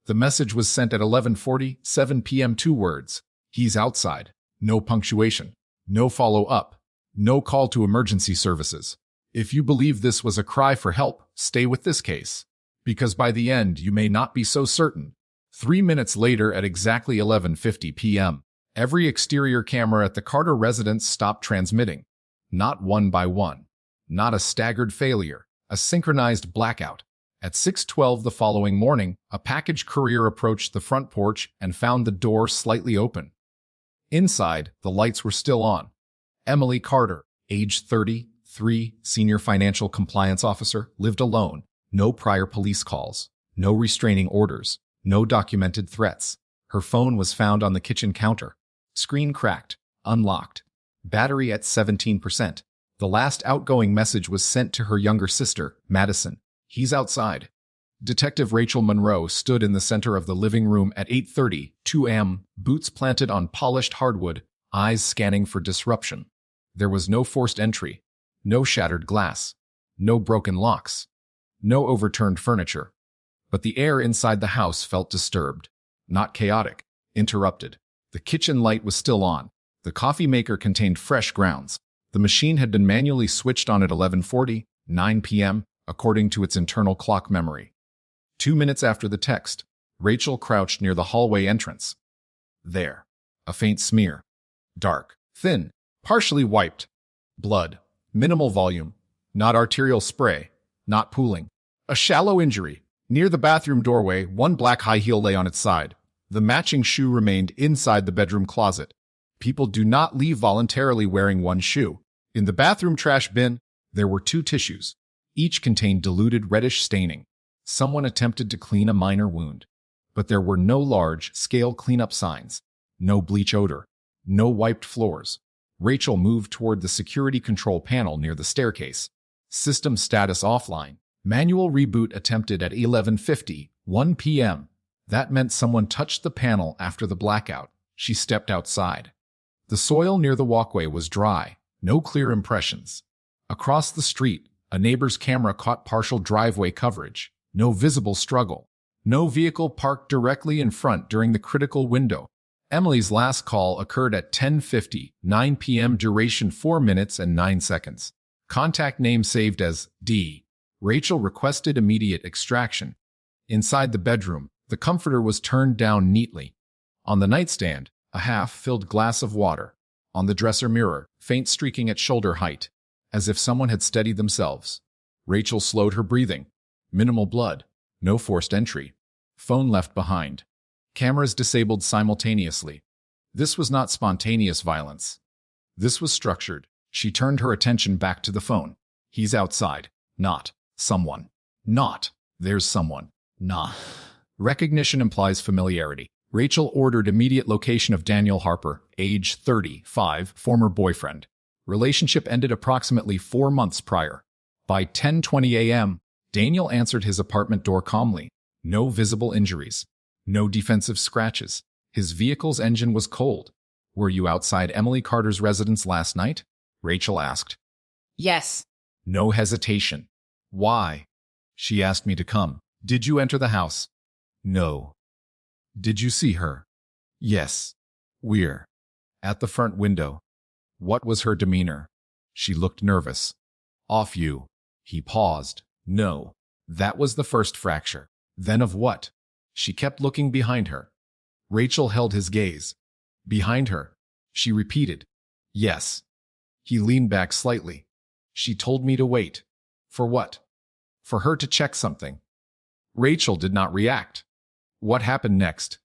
The message was sent at 11:47 p.m. 2 words. He's outside. No punctuation. No follow-up. No call to emergency services. If you believe this was a cry for help, stay with this case. Because by the end, you may not be so certain. 3 minutes later at exactly 11:50 p.m., every exterior camera at the Carter residence stopped transmitting. Not one by one. Not a staggered failure. A synchronized blackout. At 6:12 the following morning, a package courier approached the front porch and found the door slightly open. Inside, the lights were still on. Emily Carter, age 33, senior financial compliance officer, lived alone. No prior police calls. No restraining orders. No documented threats. Her phone was found on the kitchen counter. Screen cracked. Unlocked. Battery at 17%. The last outgoing message was sent to her younger sister, Madison. He's outside. Detective Rachel Monroe stood in the center of the living room at 8:32 a.m., boots planted on polished hardwood, eyes scanning for disruption. There was no forced entry, no shattered glass, no broken locks, no overturned furniture. But the air inside the house felt disturbed, not chaotic, interrupted. The kitchen light was still on. The coffee maker contained fresh grounds. The machine had been manually switched on at 11:49 p.m., according to its internal clock memory. 2 minutes after the text, Rachel crouched near the hallway entrance. There. A faint smear. Dark. Thin. Partially wiped. Blood. Minimal volume. Not arterial spray. Not pooling. A shallow injury. Near the bathroom doorway, one black high heel lay on its side. The matching shoe remained inside the bedroom closet. People do not leave voluntarily wearing one shoe. In the bathroom trash bin, there were 2 tissues. Each contained diluted reddish staining. Someone attempted to clean a minor wound. But there were no large-scale cleanup signs. No bleach odor. No wiped floors. Rachel moved toward the security control panel near the staircase. System status offline. Manual reboot attempted at 11:51 p.m. That meant someone touched the panel after the blackout. She stepped outside. The soil near the walkway was dry. No clear impressions. Across the street, a neighbor's camera caught partial driveway coverage. No visible struggle. No vehicle parked directly in front during the critical window. Emily's last call occurred at 10:59 p.m. Duration 4 minutes and 9 seconds. Contact name saved as D. Rachel requested immediate extraction. Inside the bedroom, the comforter was turned down neatly. On the nightstand, a half-filled glass of water. On the dresser mirror, faint streaking at shoulder height. As if someone had steadied themselves. Rachel slowed her breathing. Minimal blood. No forced entry. Phone left behind. Cameras disabled simultaneously. This was not spontaneous violence. This was structured. She turned her attention back to the phone. He's outside. Not someone. Not there's someone. Nah. Recognition implies familiarity. Rachel ordered immediate location of Daniel Harper, age 35, former boyfriend. Relationship ended approximately 4 months prior. By 10:20 a.m., Daniel answered his apartment door calmly. No visible injuries. No defensive scratches. His vehicle's engine was cold. Were you outside Emily Carter's residence last night? Rachel asked. Yes. No hesitation. Why? She asked me to come. Did you enter the house? No. Did you see her? Yes. We're at the front window. What was her demeanor? She looked nervous. Off you. He paused. No. That was the first fracture. Then of what? She kept looking behind her. Rachel held his gaze. Behind her. She repeated. Yes. He leaned back slightly. She told me to wait. For what? For her to check something. Rachel did not react. What happened next?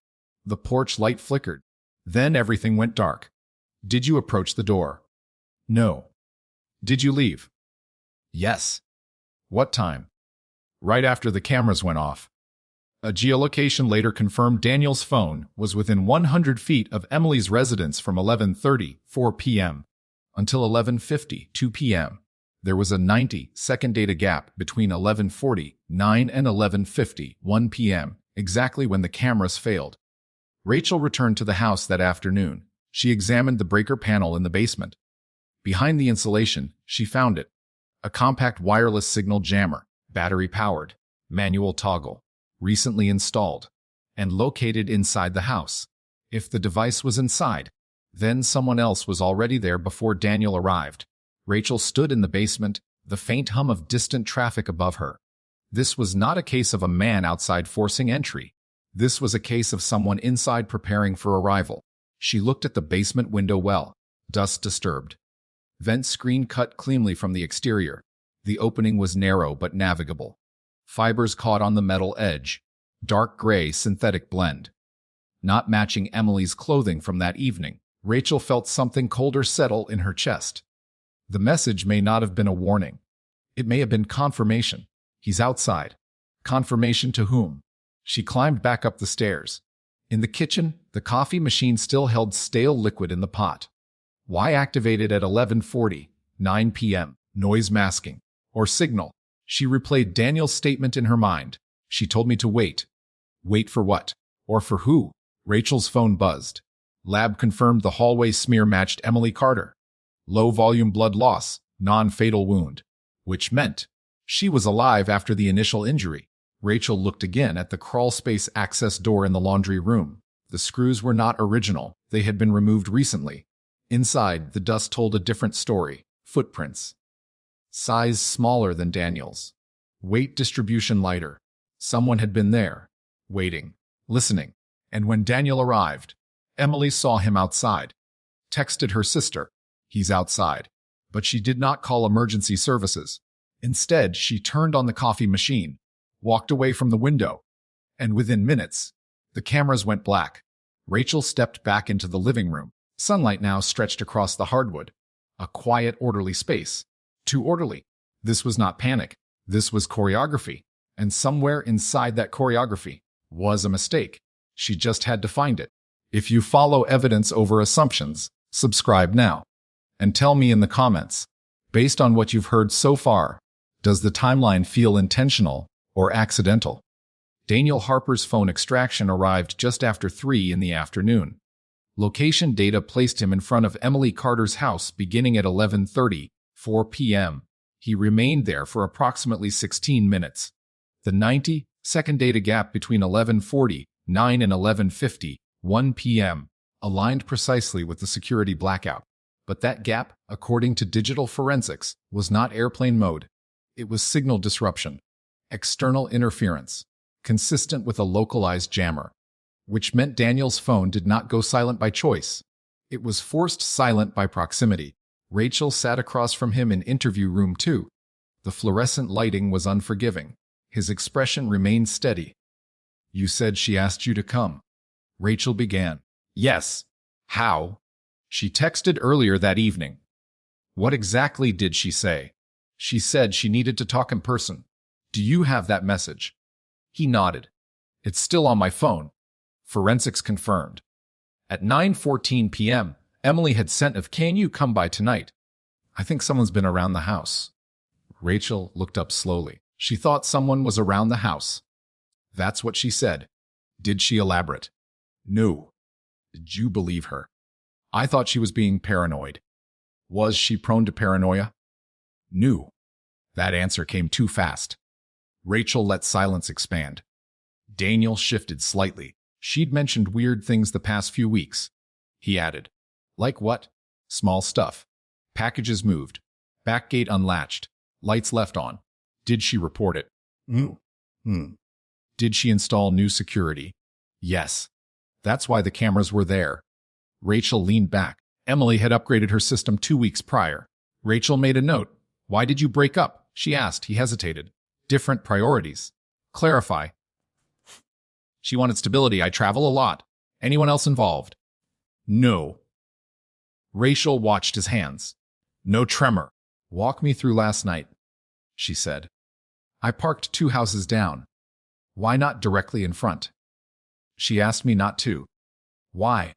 The porch light flickered. Then everything went dark. Did you approach the door? No. Did you leave? Yes. What time? Right after the cameras went off. A geolocation later confirmed Daniel's phone was within 100 feet of Emily's residence from 11:34 p.m. until 11:52 p.m. There was a 90-second data gap between 11:49 and 11:51 p.m., exactly when the cameras failed. Rachel returned to the house that afternoon. She examined the breaker panel in the basement. Behind the insulation, she found it. A compact wireless signal jammer, battery-powered, manual toggle, recently installed. and located inside the house. If the device was inside, then someone else was already there before Daniel arrived. Rachel stood in the basement, the faint hum of distant traffic above her. This was not a case of a man outside forcing entry. This was a case of someone inside preparing for arrival. She looked at the basement window well. Dust disturbed. Vent screen cut cleanly from the exterior. The opening was narrow but navigable. Fibers caught on the metal edge. Dark gray synthetic blend. Not matching Emily's clothing from that evening, Rachel felt something colder settle in her chest. The message may not have been a warning. It may have been confirmation. He's outside. Confirmation to whom? She climbed back up the stairs. In the kitchen, the coffee machine still held stale liquid in the pot. Why activated at 11:40, 9 p.m.? Noise masking. Or signal. She replayed Daniel's statement in her mind. She told me to wait. Wait for what? Or for who? Rachel's phone buzzed. Lab confirmed the hallway smear matched Emily Carter. Low-volume blood loss, non-fatal wound. Which meant she was alive after the initial injury. Rachel looked again at the crawlspace access door in the laundry room. The screws were not original. They had been removed recently. Inside, the dust told a different story. Footprints. Size smaller than Daniel's. Weight distribution lighter. Someone had been there. Waiting. Listening. And when Daniel arrived, Emily saw him outside. Texted her sister. He's outside. But she did not call emergency services. Instead, she turned on the coffee machine, walked away from the window, and within minutes, the cameras went black. Rachel stepped back into the living room. Sunlight now stretched across the hardwood. A quiet, orderly space. Too orderly. This was not panic. This was choreography. And somewhere inside that choreography was a mistake. She just had to find it. If you follow evidence over assumptions, subscribe now. And tell me in the comments, based on what you've heard so far, does the timeline feel intentional or accidental? Daniel Harper's phone extraction arrived just after 3 in the afternoon. Location data placed him in front of Emily Carter's house beginning at 11:30, 4 p.m. He remained there for approximately 16 minutes. The 90-second data gap between 11:49 and 11:50, 1 p.m. aligned precisely with the security blackout. But that gap, according to digital forensics, was not airplane mode. It was signal disruption, external interference, consistent with a localized jammer, which meant Daniel's phone did not go silent by choice. It was forced silent by proximity. Rachel sat across from him in interview room 2. The fluorescent lighting was unforgiving. His expression remained steady. You said she asked you to come. Rachel began. Yes. How? She texted earlier that evening. What exactly did she say? She said she needed to talk in person. Do you have that message? He nodded. It's still on my phone. Forensics confirmed. At 9:14 p.m., Emily had sent of can you come by tonight? I think someone's been around the house. Rachel looked up slowly. She thought someone was around the house. That's what she said. Did she elaborate? No. Did you believe her? I thought she was being paranoid. Was she prone to paranoia? No. That answer came too fast. Rachel let silence expand. Daniel shifted slightly. She'd mentioned weird things the past few weeks. He added. Like what? Small stuff. Packages moved. Back gate unlatched. Lights left on. Did she report it? Did she install new security? Yes. That's why the cameras were there. Rachel leaned back. Emily had upgraded her system 2 weeks prior. Rachel made a note. Why did you break up? She asked. He hesitated. Different priorities. Clarify. She wanted stability. I travel a lot. Anyone else involved? No. Rachel watched his hands. No tremor. Walk me through last night, she said. I parked 2 houses down. Why not directly in front? She asked me not to. Why?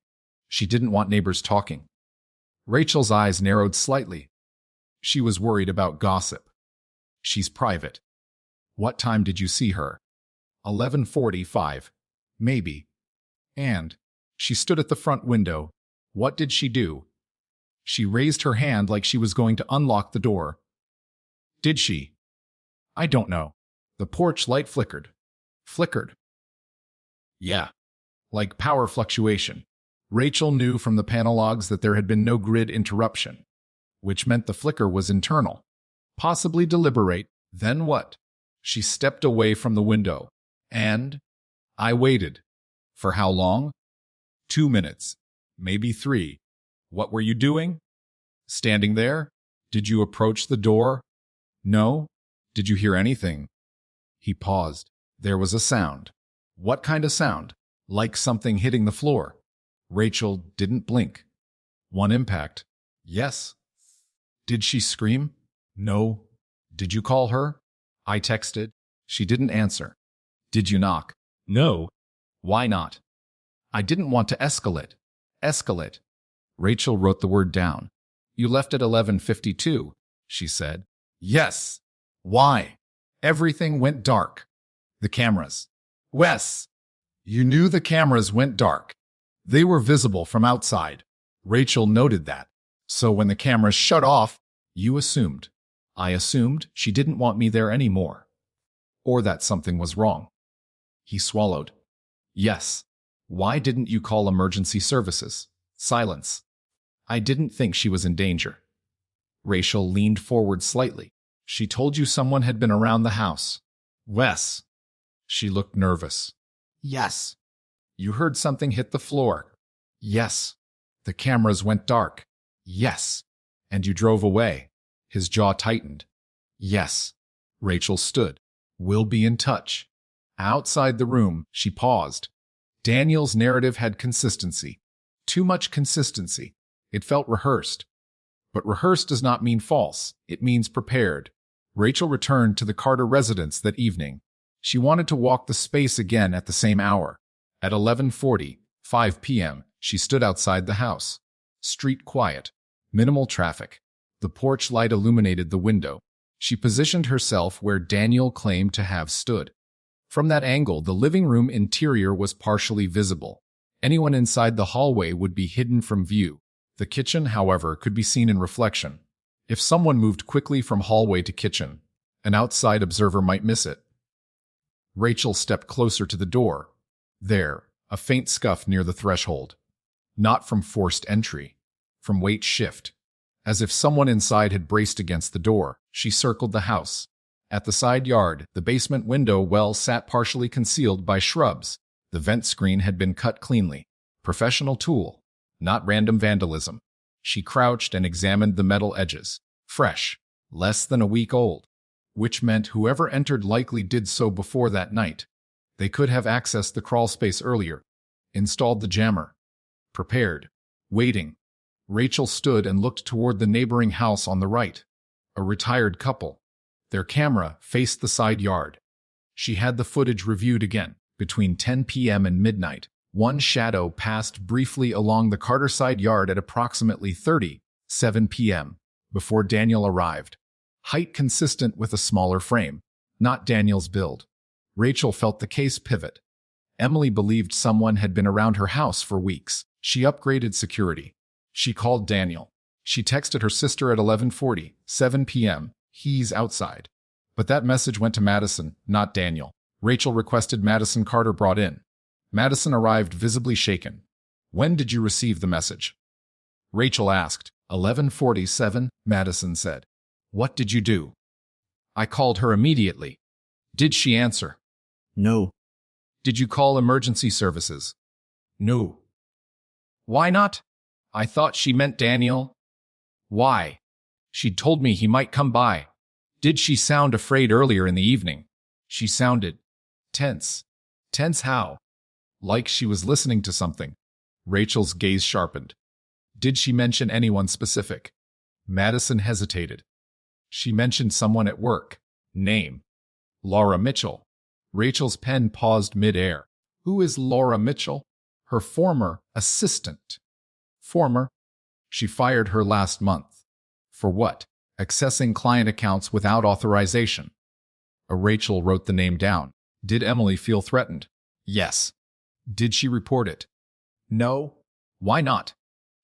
She didn't want neighbors talking. Rachel's eyes narrowed slightly. She was worried about gossip. She's private. What time did you see her? 11:45. Maybe. And she stood at the front window. What did she do? She raised her hand like she was going to unlock the door. Did she? I don't know. The porch light flickered. Flickered. Yeah, like power fluctuation. Rachel knew from the panel logs that there had been no grid interruption, which meant the flicker was internal, possibly deliberate. Then what? She stepped away from the window, and I waited. For how long? 2 minutes, maybe 3. What were you doing? Standing there? Did you approach the door? No? Did you hear anything? He paused. There was a sound. What kind of sound? Like something hitting the floor. Rachel didn't blink. One impact. Yes. Did she scream? No. Did you call her? I texted. She didn't answer. Did you knock? No. Why not? I didn't want to escalate. Escalate. Rachel wrote the word down. You left at 11:52, she said. Yes. Why? Everything went dark. The cameras. Wes. You knew the cameras went dark. They were visible from outside. Rachel noted that. So when the cameras shut off, you assumed. I assumed she didn't want me there anymore. Or that something was wrong. He swallowed. Yes. Why didn't you call emergency services? Silence. I didn't think she was in danger. Rachel leaned forward slightly. She told you someone had been around the house. Wes. She looked nervous. Yes. You heard something hit the floor. Yes. The cameras went dark. Yes. And you drove away. His jaw tightened. Yes. Rachel stood. We'll be in touch. Outside the room, she paused. Daniel's narrative had consistency. Too much consistency. It felt rehearsed. But rehearsed does not mean false. It means prepared. Rachel returned to the Carter residence that evening. She wanted to walk the space again at the same hour. At 11:45 p.m., she stood outside the house. Street quiet. Minimal traffic. The porch light illuminated the window. She positioned herself where Daniel claimed to have stood. From that angle, the living room interior was partially visible. Anyone inside the hallway would be hidden from view. The kitchen, however, could be seen in reflection. If someone moved quickly from hallway to kitchen, an outside observer might miss it. Rachel stepped closer to the door. There, a faint scuff near the threshold. Not from forced entry, from weight shift. As if someone inside had braced against the door, she circled the house. At the side yard, the basement window well sat partially concealed by shrubs. The vent screen had been cut cleanly. Professional tool, not random vandalism. She crouched and examined the metal edges. Fresh, less than a week old. Which meant whoever entered likely did so before that night. They could have accessed the crawl space earlier. Installed the jammer. Prepared. Waiting. Rachel stood and looked toward the neighboring house on the right. A retired couple. Their camera faced the side yard. She had the footage reviewed again. Between 10 p.m. and midnight, one shadow passed briefly along the Carter side yard at approximately 7 p.m. before Daniel arrived. Height consistent with a smaller frame, not Daniel's build. Rachel felt the case pivot. Emily believed someone had been around her house for weeks. She upgraded security. She called Daniel. She texted her sister at 11:47 p.m. He's outside. But that message went to Madison, not Daniel. Rachel requested Madison Carter brought in. Madison arrived visibly shaken. When did you receive the message? Rachel asked. 11:47, Madison said. What did you do? I called her immediately. Did she answer? No. Did you call emergency services? No. Why not? I thought she meant Daniel. Why? She told me he might come by. Did she sound afraid earlier in the evening? She sounded tense. Tense how? Like she was listening to something. Rachel's gaze sharpened. Did she mention anyone specific? Madison hesitated. She mentioned someone at work. Name. Laura Mitchell. Rachel's pen paused mid-air. Who is Laura Mitchell? Her former assistant. Former? She fired her last month. For what? Accessing client accounts without authorization. Rachel wrote the name down. Did Emily feel threatened? Yes. Did she report it? No. Why not?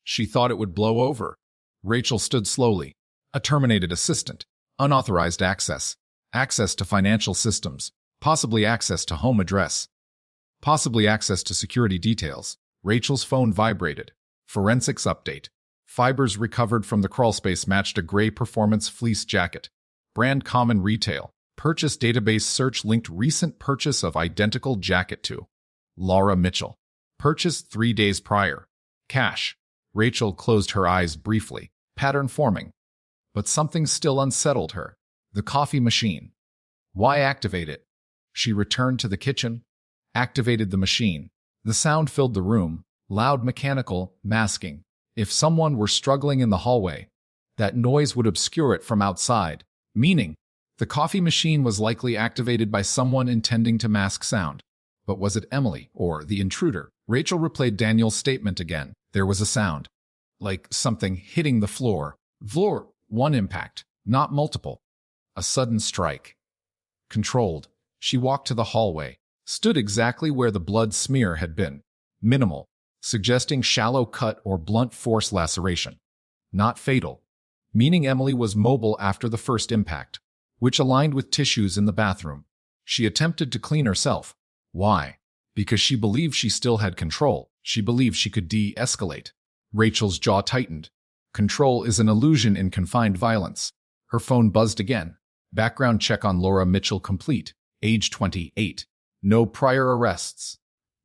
She thought it would blow over. Rachel stood slowly. A terminated assistant. Unauthorized access. Access to financial systems. Possibly access to home address. Possibly access to security details. Rachel's phone vibrated. Forensics update. Fibers recovered from the crawlspace matched a gray performance fleece jacket. Brand common retail. Purchase database search linked recent purchase of identical jacket to Laura Mitchell. Purchased 3 days prior. Cash. Rachel closed her eyes briefly. Pattern forming. But something still unsettled her. The coffee machine. Why activate it? She returned to the kitchen, activated the machine. The sound filled the room, loud, mechanical, masking. If someone were struggling in the hallway, that noise would obscure it from outside, meaning the coffee machine was likely activated by someone intending to mask sound. But was it Emily or the intruder? Rachel replayed Daniel's statement again. There was a sound, like something hitting the floor. One impact, not multiple. A sudden strike. Controlled. She walked to the hallway, stood exactly where the blood smear had been. Minimal, suggesting shallow cut or blunt force laceration. Not fatal, meaning Emily was mobile after the first impact, which aligned with tissues in the bathroom. She attempted to clean herself. Why? Because she believed she still had control. She believed she could de-escalate. Rachel's jaw tightened. Control is an illusion in confined violence. Her phone buzzed again. Background check on Laura Mitchell complete. Age 28. No prior arrests.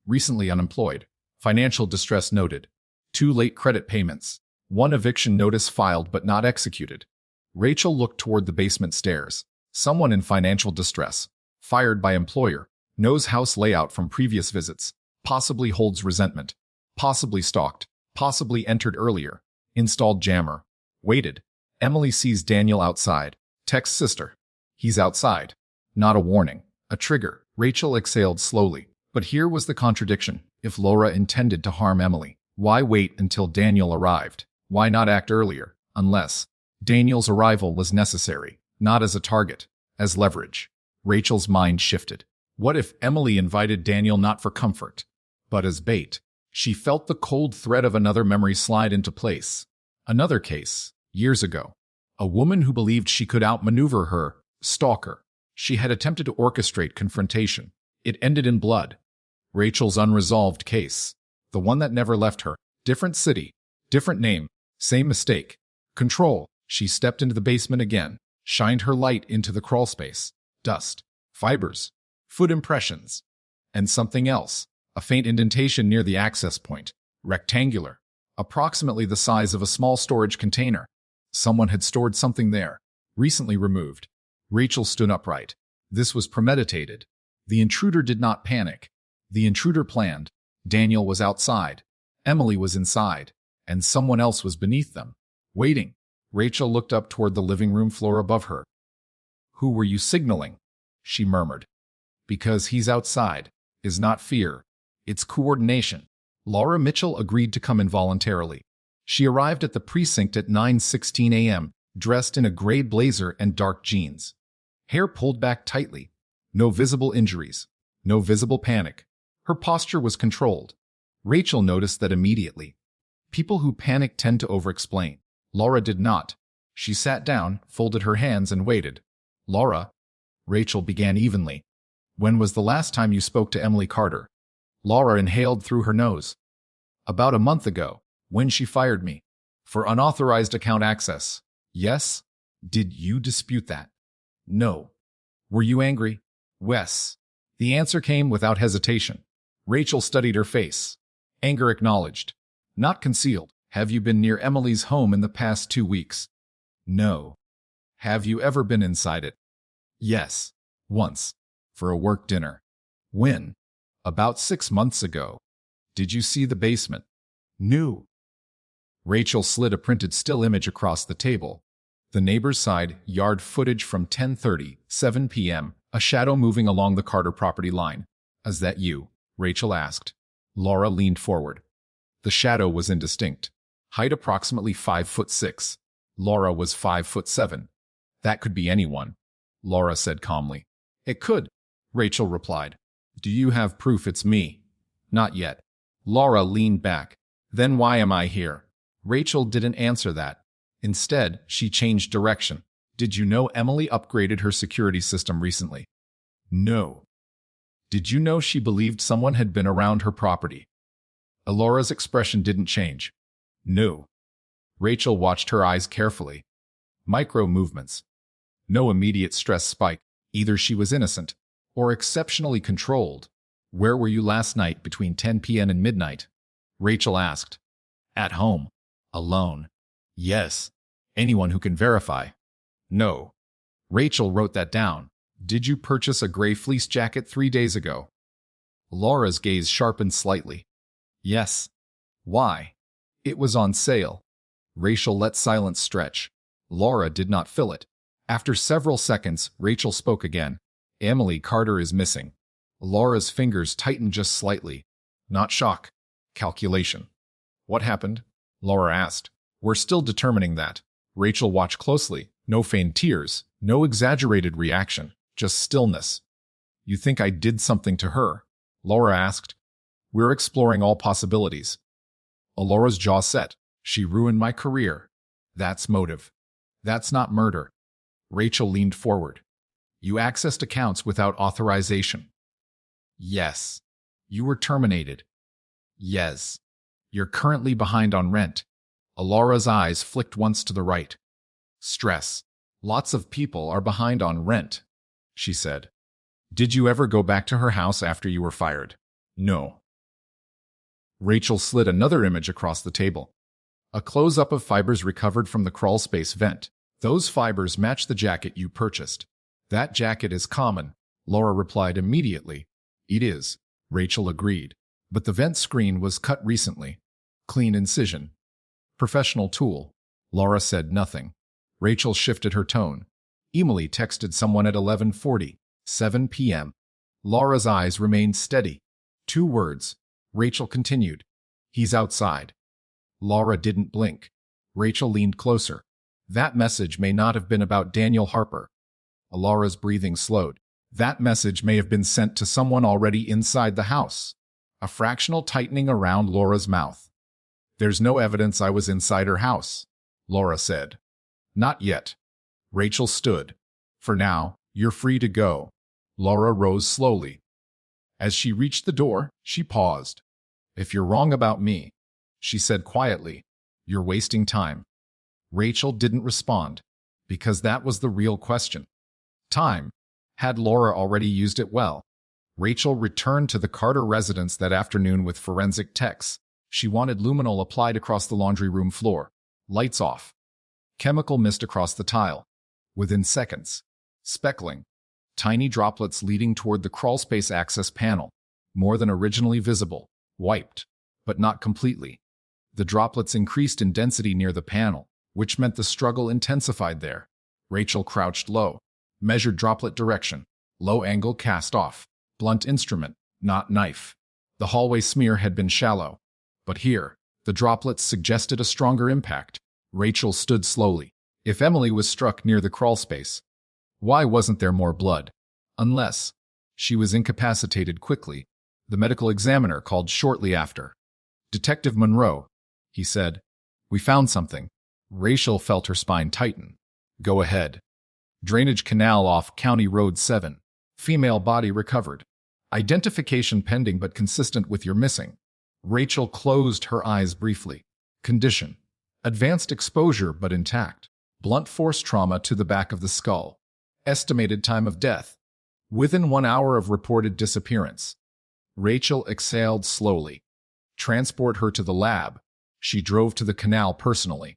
Recently unemployed. Financial distress noted. 2 late credit payments. 1 eviction notice filed but not executed. Rachel looked toward the basement stairs. Someone in financial distress. Fired by employer. Knows house layout from previous visits. Possibly holds resentment. Possibly stalked. Possibly entered earlier. Installed jammer. Waited. Emily sees Daniel outside. Texts sister. He's outside. Not a warning. A trigger. Rachel exhaled slowly. But here was the contradiction. If Laura intended to harm Emily, why wait until Daniel arrived? Why not act earlier? Unless Daniel's arrival was necessary, not as a target, as leverage. Rachel's mind shifted. What if Emily invited Daniel not for comfort, but as bait? She felt the cold thread of another memory slide into place. Another case, years ago. A woman who believed she could outmaneuver her stalker. She had attempted to orchestrate confrontation. It ended in blood. Rachel's unresolved case. The one that never left her. Different city. Different name. Same mistake. Control. She stepped into the basement again. Shined her light into the crawlspace. Dust. Fibers. Foot impressions. And something else. A faint indentation near the access point. Rectangular. Approximately the size of a small storage container. Someone had stored something there. Recently removed. Rachel stood upright. This was premeditated. The intruder did not panic. The intruder planned. Daniel was outside. Emily was inside. And someone else was beneath them. Waiting. Rachel looked up toward the living room floor above her. Who were you signaling? She murmured. Because he's outside. Is not fear. It's coordination. Laura Mitchell agreed to come involuntarily. She arrived at the precinct at 9:16 a.m., dressed in a gray blazer and dark jeans. Hair pulled back tightly. No visible injuries. No visible panic. Her posture was controlled. Rachel noticed that immediately. People who panic tend to over-explain. Laura did not. She sat down, folded her hands, and waited. Laura, Rachel began evenly. When was the last time you spoke to Emily Carter? Laura inhaled through her nose. About a month ago, when she fired me. For unauthorized account access. Yes? Did you dispute that? No. Were you angry? Yes. The answer came without hesitation. Rachel studied her face. Anger acknowledged. Not concealed. Have you been near Emily's home in the past 2 weeks? No. Have you ever been inside it? Yes. Once. For a work dinner. When? About 6 months ago. Did you see the basement? No. Rachel slid a printed still image across the table. The neighbor's side yard footage from 10:30, 7 p.m., a shadow moving along the Carter property line. Is that you? Rachel asked. Laura leaned forward. The shadow was indistinct. Height approximately 5'6". Laura was 5'7". That could be anyone, Laura said calmly. It could, Rachel replied. Do you have proof it's me? Not yet. Laura leaned back. Then why am I here? Rachel didn't answer that. Instead, she changed direction. Did you know Emily upgraded her security system recently? No. Did you know she believed someone had been around her property? Alora's expression didn't change. No. Rachel watched her eyes carefully. Micro movements. No immediate stress spike. Either she was innocent or exceptionally controlled. Where were you last night between 10 p.m. and midnight? Rachel asked. At home. Alone. Yes. Anyone who can verify. No. Rachel wrote that down. Did you purchase a gray fleece jacket 3 days ago? Laura's gaze sharpened slightly. Yes. Why? It was on sale. Rachel let silence stretch. Laura did not fill it. After several seconds, Rachel spoke again. Emily Carter is missing. Laura's fingers tightened just slightly. Not shock. Calculation. What happened? Laura asked. We're still determining that. Rachel watched closely. No feigned tears, no exaggerated reaction, just stillness. You think I did something to her? Laura asked. We're exploring all possibilities. Laura's jaw set. She ruined my career. That's motive. That's not murder. Rachel leaned forward. You accessed accounts without authorization. Yes. You were terminated. Yes. You're currently behind on rent. Laura's eyes flicked once to the right. Stress. Lots of people are behind on rent, she said. Did you ever go back to her house after you were fired? No. Rachel slid another image across the table. A close-up of fibers recovered from the crawlspace vent. Those fibers match the jacket you purchased. That jacket is common, Laura replied immediately. It is, Rachel agreed. But the vent screen was cut recently. Clean incision. Professional tool. Laura said nothing. Rachel shifted her tone. Emily texted someone at 11:40, 7 p.m. Laura's eyes remained steady. 2 words. Rachel continued. He's outside. Laura didn't blink. Rachel leaned closer. That message may not have been about Daniel Harper. Laura's breathing slowed. That message may have been sent to someone already inside the house. A fractional tightening around Laura's mouth. There's no evidence I was inside her house, Laura said. Not yet. Rachel stood. For now, you're free to go. Laura rose slowly. As she reached the door, she paused. If you're wrong about me, she said quietly, you're wasting time. Rachel didn't respond, because that was the real question. Time. Had Laura already used it well? Rachel returned to the Carter residence that afternoon with forensic techs. She wanted luminol applied across the laundry room floor. Lights off. Chemical mist across the tile. Within seconds. Speckling. Tiny droplets leading toward the crawlspace access panel. More than originally visible. Wiped. But not completely. The droplets increased in density near the panel, which meant the struggle intensified there. Rachel crouched low. Measured droplet direction. Low angle cast off. Blunt instrument, not knife. The hallway smear had been shallow. But here, the droplets suggested a stronger impact. Rachel stood slowly. If Emily was struck near the crawlspace, why wasn't there more blood? Unless she was incapacitated quickly. The medical examiner called shortly after. Detective Monroe, he said. We found something. Rachel felt her spine tighten. Go ahead. Drainage canal off County Road 7. Female body recovered. Identification pending but consistent with your missing. Rachel closed her eyes briefly. Condition. Advanced exposure but intact. Blunt force trauma to the back of the skull. Estimated time of death. Within 1 hour of reported disappearance. Rachel exhaled slowly. Transport her to the lab. She drove to the canal personally.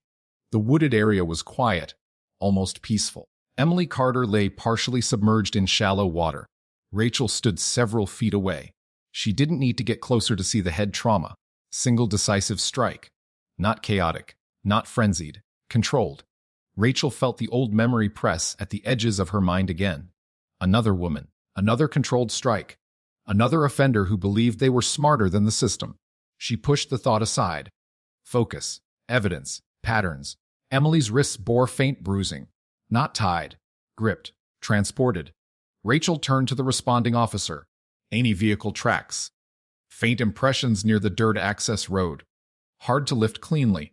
The wooded area was quiet, almost peaceful. Emily Carter lay partially submerged in shallow water. Rachel stood several feet away. She didn't need to get closer to see the head trauma. Single decisive strike. Not chaotic, not frenzied, controlled. Rachel felt the old memory press at the edges of her mind again. Another woman, another controlled strike. Another offender who believed they were smarter than the system. She pushed the thought aside. Focus, evidence, patterns. Emily's wrists bore faint bruising. Not tied, gripped, transported. Rachel turned to the responding officer. Any vehicle tracks. Faint impressions near the dirt access road. Hard to lift cleanly.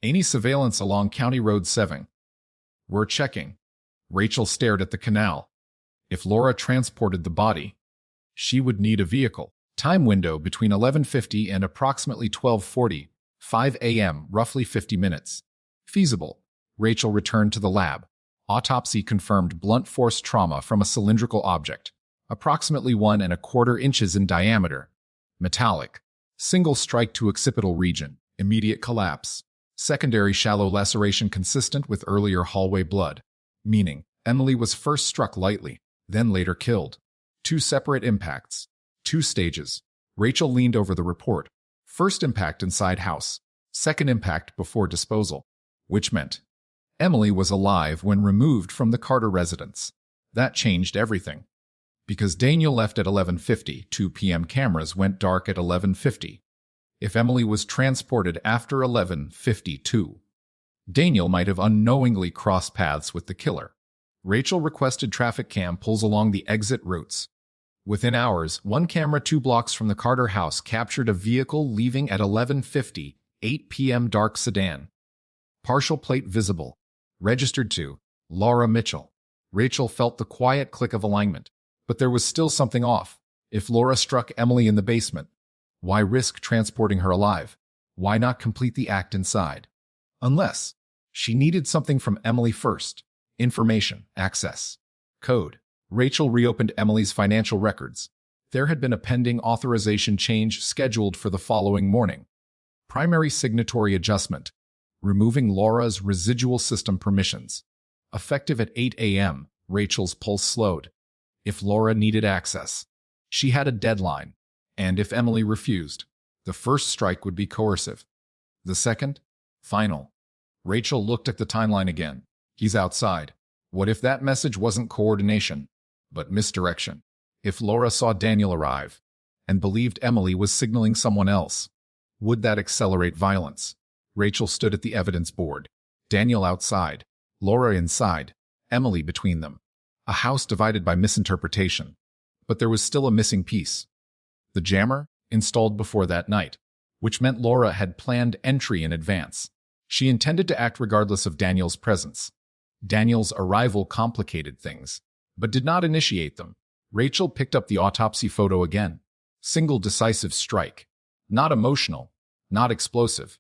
Any surveillance along County Road 7. We're checking. Rachel stared at the canal. If Laura transported the body, She would need a vehicle. Time window between 11:50 and approximately 12:40, 5 a.m., roughly 50 minutes. Feasible. Rachel returned to the lab. Autopsy confirmed blunt force trauma from a cylindrical object, approximately 1¼ inches in diameter. Metallic. Single strike to occipital region. Immediate collapse. Secondary shallow laceration consistent with earlier hallway blood. Meaning, Emily was first struck lightly, then later killed. 2 separate impacts. 2 stages. Rachel leaned over the report. First impact inside house. Second impact before disposal. Which meant Emily was alive when removed from the Carter residence. That changed everything. Because Daniel left at 11:50, 2 p.m. cameras went dark at 11:50. If Emily was transported after 11:52, Daniel might have unknowingly crossed paths with the killer. Rachel requested traffic cam pulls along the exit routes. Within hours, one camera 2 blocks from the Carter house captured a vehicle leaving at 11:50, 8 p.m. dark sedan. Partial plate visible. Registered to Laura Mitchell. Rachel felt the quiet click of alignment. But there was still something off. If Laura struck Emily in the basement, why risk transporting her alive? Why not complete the act inside? Unless she needed something from Emily first. Information, access, code. Rachel reopened Emily's financial records. There had been a pending authorization change scheduled for the following morning. Primary signatory adjustment. Removing Laura's residual system permissions. Effective at 8 a.m., Rachel's pulse slowed. If Laura needed access, she had a deadline. And if Emily refused, the first strike would be coercive. The second, final. Rachel looked at the timeline again. He's outside. What if that message wasn't coordination, but misdirection? If Laura saw Daniel arrive and believed Emily was signaling someone else, would that accelerate violence? Rachel stood at the evidence board. Daniel outside, Laura inside, Emily between them. A house divided by misinterpretation. But there was still a missing piece. The jammer, installed before that night, which meant Laura had planned entry in advance. She intended to act regardless of Daniel's presence. Daniel's arrival complicated things, but did not initiate them. Rachel picked up the autopsy photo again. Single decisive strike. Not emotional, not explosive.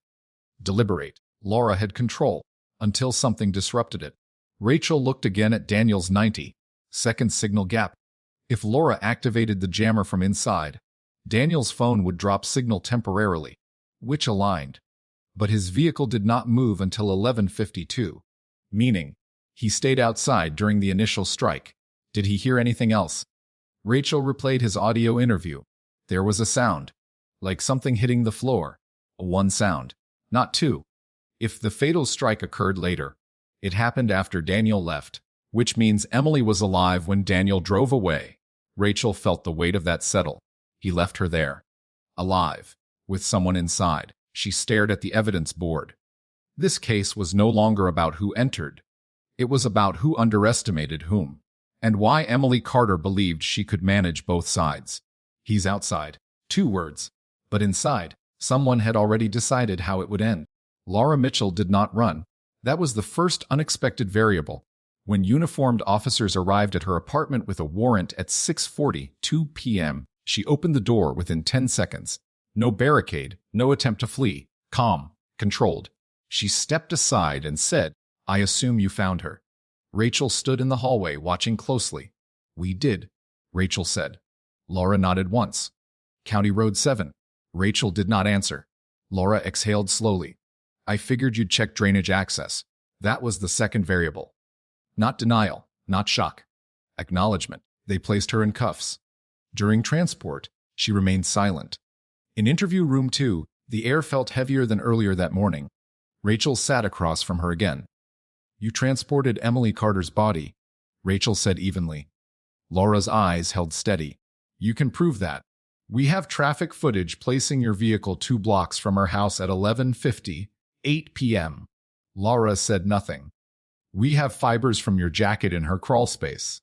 Deliberate. Laura had control, until something disrupted it. Rachel looked again at Daniel's 90-second signal gap. If Laura activated the jammer from inside, Daniel's phone would drop signal temporarily, which aligned. But his vehicle did not move until 11:52, meaning he stayed outside during the initial strike. Did he hear anything else? Rachel replayed his audio interview. There was a sound, like something hitting the floor. One sound, not two. If the fatal strike occurred later, it happened after Daniel left, which means Emily was alive when Daniel drove away. Rachel felt the weight of that settle. He left her there, alive, with someone inside. She stared at the evidence board. This case was no longer about who entered. It was about who underestimated whom, and why Emily Carter believed she could manage both sides. He's outside. 2 words. But inside, someone had already decided how it would end. Laura Mitchell did not run. That was the first unexpected variable. When uniformed officers arrived at her apartment with a warrant at 6:42 p.m., she opened the door within 10 seconds. No barricade, no attempt to flee. Calm, controlled. She stepped aside and said, "I assume you found her." Rachel stood in the hallway watching closely. "We did," Rachel said. Laura nodded once. "County Road 7. Rachel did not answer. Laura exhaled slowly. "I figured you'd check drainage access." That was the second variable. Not denial, not shock. Acknowledgement. They placed her in cuffs. During transport, she remained silent. In interview room 2, the air felt heavier than earlier that morning. Rachel sat across from her again. "You transported Emily Carter's body," Rachel said evenly. Laura's eyes held steady. "You can prove that. We have traffic footage placing your vehicle 2 blocks from her house at 11:58 p.m. Laura said nothing. "We have fibers from your jacket in her crawl space."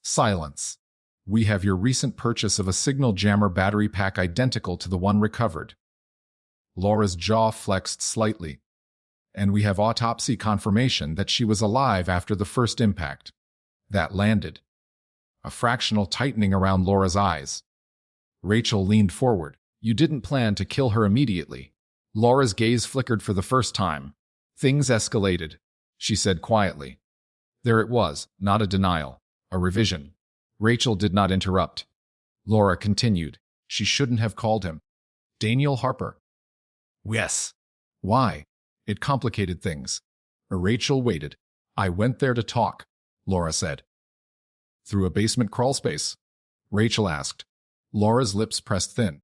Silence. "We have your recent purchase of a signal jammer battery pack identical to the one recovered." Laura's jaw flexed slightly. "And we have autopsy confirmation that she was alive after the first impact." That landed. A fractional tightening around Laura's eyes. Rachel leaned forward. You didn't plan to kill her immediately. Laura's gaze flickered for the first time. Things escalated, she said quietly. There it was, not a denial, a revision. Rachel did not interrupt. Laura continued. She shouldn't have called him. Daniel Harper. Yes. Why? It complicated things. Rachel waited. I went there to talk, Laura said. Through a basement crawlspace? Rachel asked. Laura's lips pressed thin.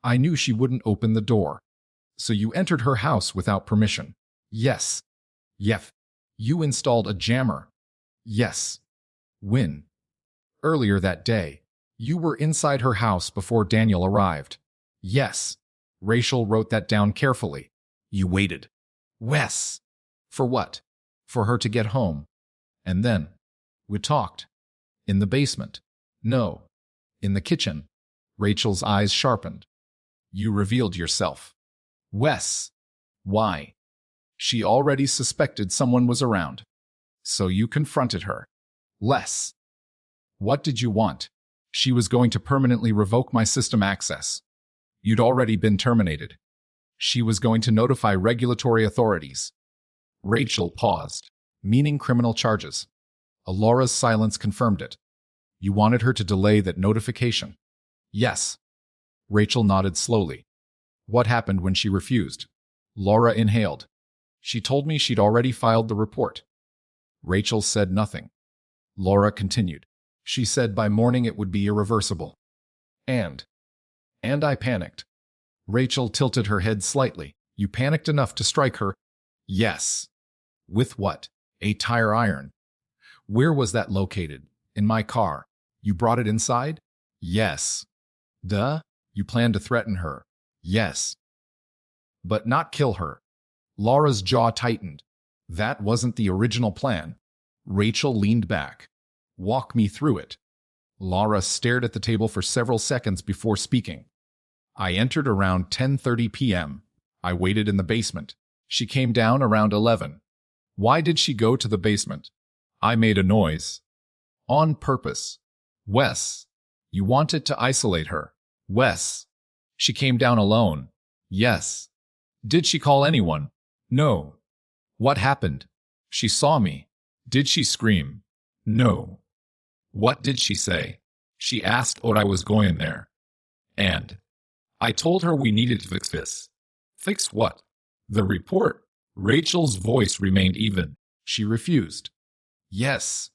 I knew she wouldn't open the door. So you entered her house without permission? Yes. Yef. You installed a jammer? Yes. When? Earlier that day. You were inside her house before Daniel arrived? Yes. Rachel wrote that down carefully. You waited. Wes. For what? For her to get home. And then? We talked. In the basement. No. In the kitchen. Rachel's eyes sharpened. You revealed yourself. Wes. Why? She already suspected someone was around. So you confronted her. Less. What did you want? She was going to permanently revoke my system access. You'd already been terminated. She was going to notify regulatory authorities. Rachel paused, meaning criminal charges. Laura's silence confirmed it. You wanted her to delay that notification. Yes. Rachel nodded slowly. What happened when she refused? Laura inhaled. She told me she'd already filed the report. Rachel said nothing. Laura continued. She said by morning it would be irreversible. And I panicked. Rachel tilted her head slightly. You panicked enough to strike her? Yes. With what? A tire iron. Where was that located? In my car. You brought it inside? Yes. Duh? You planned to threaten her? Yes. But not kill her. Laura's jaw tightened. That wasn't the original plan. Rachel leaned back. Walk me through it. Laura stared at the table for several seconds before speaking. I entered around 10:30 p.m. I waited in the basement. She came down around 11. Why did she go to the basement? I made a noise. On purpose. Wes. You wanted to isolate her. Wes. She came down alone. Yes. Did she call anyone? No. What happened? She saw me. Did she scream? No. What did she say? She asked what I was going there. And I told her we needed to fix this. Fix what? The report. Rachel's voice remained even. She refused. Yes.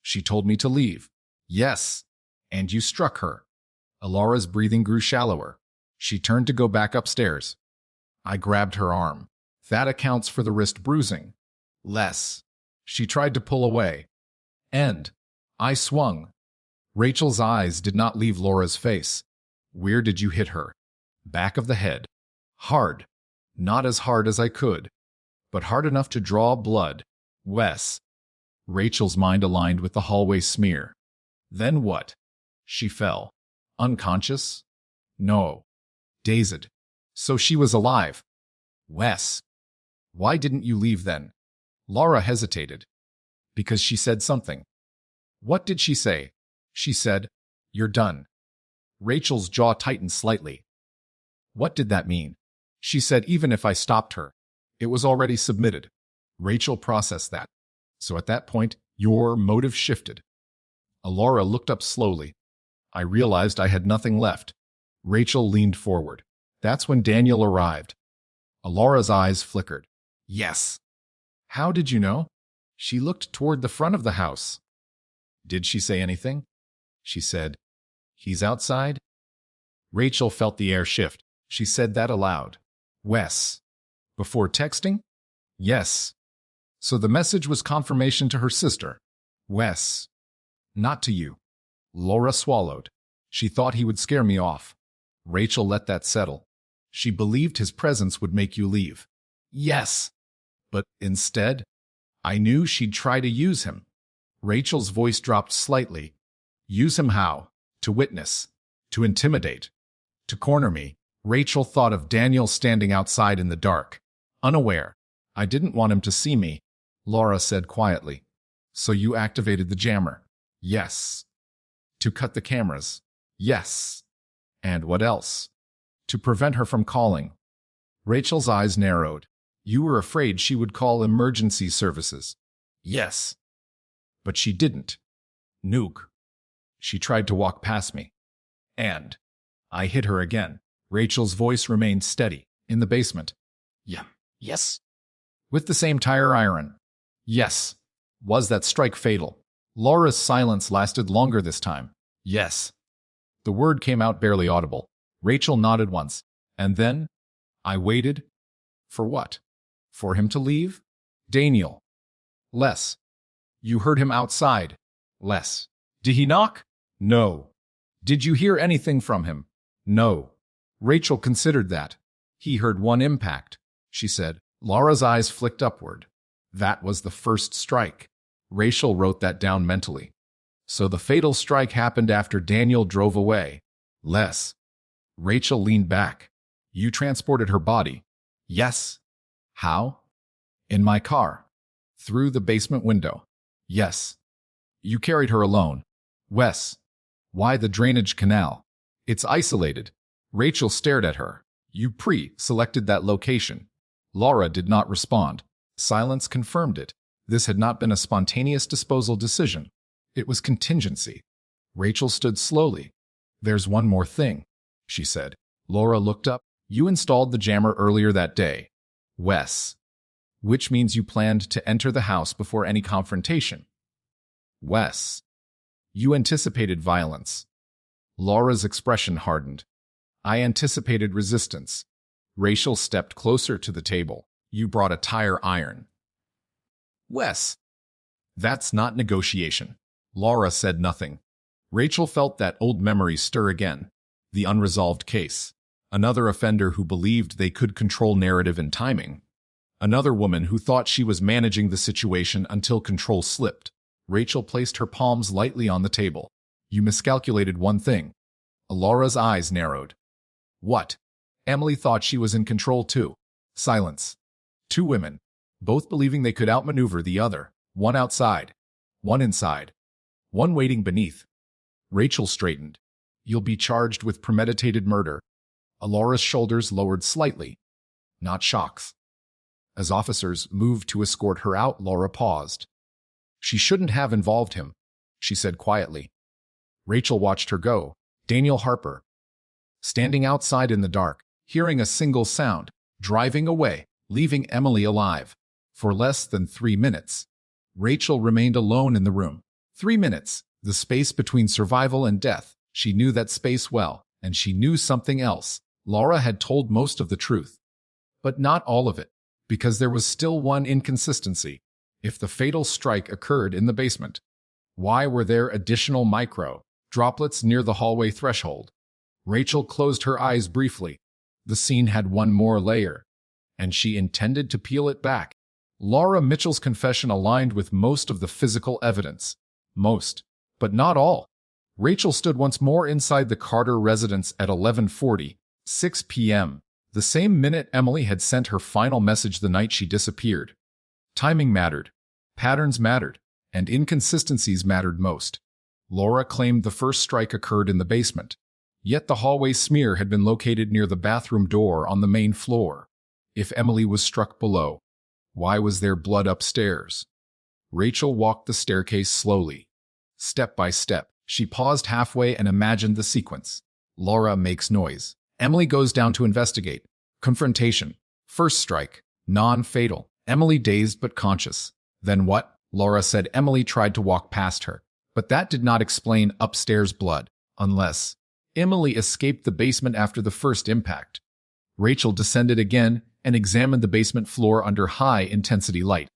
She told me to leave. Yes. And you struck her. Laura's breathing grew shallower. She turned to go back upstairs. I grabbed her arm. That accounts for the wrist bruising. Less. She tried to pull away. And I swung. Rachel's eyes did not leave Laura's face. Where did you hit her? Back of the head. Hard. Not as hard as I could, but hard enough to draw blood. Wes. Rachel's mind aligned with the hallway smear. Then what? She fell. Unconscious? No. Dazed. So she was alive. Wes. Why didn't you leave then? Laura hesitated. Because she said something. What did she say? She said, "You're done." Rachel's jaw tightened slightly. What did that mean? She said even if I stopped her, it was already submitted. Rachel processed that. So at that point, your motive shifted. Laura looked up slowly. I realized I had nothing left. Rachel leaned forward. That's when Daniel arrived. Laura's eyes flickered. Yes. How did you know? She looked toward the front of the house. Did she say anything? She said, "He's outside?" Rachel felt the air shift. She said that aloud. Wes. Before texting? Yes. So the message was confirmation to her sister. Wes. Not to you. Laura swallowed. She thought he would scare me off. Rachel let that settle. She believed his presence would make you leave. Yes. But instead, I knew she'd try to use him. Rachel's voice dropped slightly. Use him how? To witness. To intimidate. To corner me. Rachel thought of Daniel standing outside in the dark. Unaware. I didn't want him to see me, Laura said quietly. So you activated the jammer? Yes. To cut the cameras? Yes. And what else? To prevent her from calling. Rachel's eyes narrowed. You were afraid she would call emergency services. Yes. But she didn't. Noog. She tried to walk past me. And I hit her again. Rachel's voice remained steady. In the basement. Yeah. Yes. With the same tire iron. Yes. Was that strike fatal? Laura's silence lasted longer this time. Yes. The word came out barely audible. Rachel nodded once. And then? I waited. For what? For him to leave? Daniel. Les. You heard him outside. Les. Did he knock? No. Did you hear anything from him? No. Rachel considered that. He heard one impact, she said. Laura's eyes flicked upward. That was the first strike. Rachel wrote that down mentally. So the fatal strike happened after Daniel drove away. Les. Rachel leaned back. You transported her body. Yes. How? In my car. Through the basement window. Yes. You carried her alone. Wes. Why the drainage canal? It's isolated. Rachel stared at her. You pre-selected that location. Laura did not respond. Silence confirmed it. This had not been a spontaneous disposal decision. It was contingency. Rachel stood slowly. There's one more thing, she said. Laura looked up. You installed the jammer earlier that day. Wes. Which means you planned to enter the house before any confrontation. Wes. You anticipated violence. Laura's expression hardened. I anticipated resistance. Rachel stepped closer to the table. You brought a tire iron. Wes. That's not negotiation. Laura said nothing. Rachel felt that old memory stir again. The unresolved case. Another offender who believed they could control narrative and timing. Another woman who thought she was managing the situation until control slipped. Rachel placed her palms lightly on the table. You miscalculated one thing. Laura's eyes narrowed. What? Emily thought she was in control too. Silence. Two women, both believing they could outmaneuver the other. One outside, one inside, one waiting beneath. Rachel straightened. You'll be charged with premeditated murder. Laura's shoulders lowered slightly. Not shocks. As officers moved to escort her out, Laura paused. She shouldn't have involved him, she said quietly. Rachel watched her go. Daniel Harper. Standing outside in the dark, hearing a single sound, driving away, leaving Emily alive. For less than 3 minutes. Rachel remained alone in the room. 3 minutes, the space between survival and death. She knew that space well, and she knew something else. Laura had told most of the truth. But not all of it, because there was still one inconsistency. If the fatal strike occurred in the basement, why were there additional micro droplets near the hallway threshold? Rachel closed her eyes briefly. The scene had one more layer, and she intended to peel it back. Laura Mitchell's confession aligned with most of the physical evidence. Most, but not all. Rachel stood once more inside the Carter residence at 11:46 p.m., the same minute Emily had sent her final message the night she disappeared. Timing mattered, patterns mattered, and inconsistencies mattered most. Laura claimed the first strike occurred in the basement, yet the hallway smear had been located near the bathroom door on the main floor. If Emily was struck below, why was there blood upstairs? Rachel walked the staircase slowly. Step by step, she paused halfway and imagined the sequence. Laura makes noise. Emily goes down to investigate. Confrontation. First strike. Non-fatal. Emily dazed but conscious. Then what? Laura said Emily tried to walk past her. But that did not explain upstairs blood. Unless Emily escaped the basement after the first impact. Rachel descended again and examined the basement floor under high-intensity light.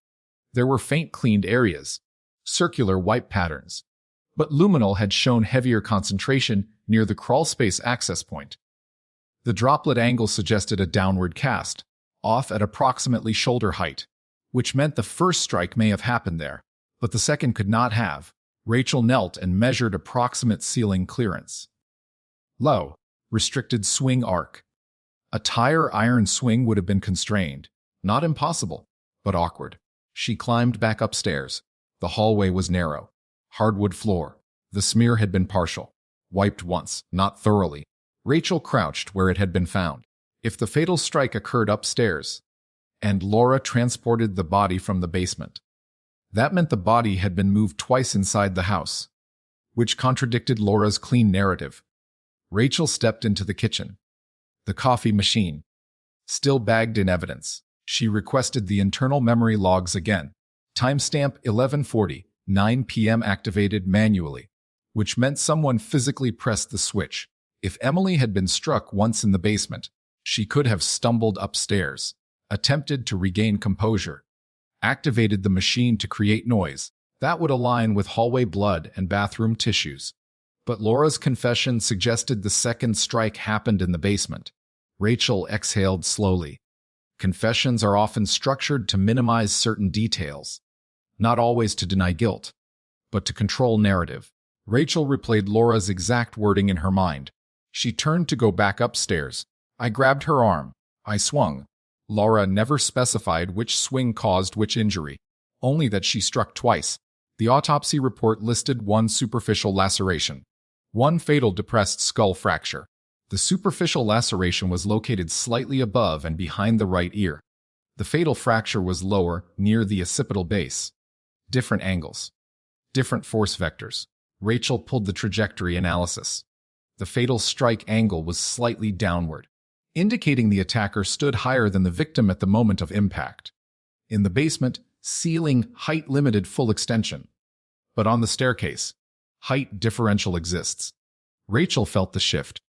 There were faint cleaned areas, circular white patterns, but luminol had shown heavier concentration near the crawlspace access point. The droplet angle suggested a downward cast, off at approximately shoulder height, which meant the first strike may have happened there, but the second could not have. Rachel knelt and measured approximate ceiling clearance. Low, restricted swing arc. A tire iron swing would have been constrained, not impossible, but awkward. She climbed back upstairs. The hallway was narrow. Hardwood floor. The smear had been partial. Wiped once, not thoroughly. Rachel crouched where it had been found. If the fatal strike occurred upstairs, and Laura transported the body from the basement, that meant the body had been moved twice inside the house, which contradicted Laura's clean narrative. Rachel stepped into the kitchen. The coffee machine, still bagged in evidence. She requested the internal memory logs again. Timestamp 11:40, 9 p.m. activated manually, which meant someone physically pressed the switch. If Emily had been struck once in the basement, she could have stumbled upstairs, attempted to regain composure, activated the machine to create noise. That would align with hallway blood and bathroom tissues. But Laura's confession suggested the second strike happened in the basement. Rachel exhaled slowly. Confessions are often structured to minimize certain details, not always to deny guilt, but to control narrative. Rachel replayed Laura's exact wording in her mind. She turned to go back upstairs. I grabbed her arm. I swung. Laura never specified which swing caused which injury, only that she struck twice. The autopsy report listed one superficial laceration, one fatal depressed skull fracture. The superficial laceration was located slightly above and behind the right ear. The fatal fracture was lower, near the occipital base. Different angles. Different force vectors. Rachel pulled the trajectory analysis. The fatal strike angle was slightly downward, indicating the attacker stood higher than the victim at the moment of impact. In the basement, ceiling height limited full extension. But on the staircase, height differential exists. Rachel felt the shift.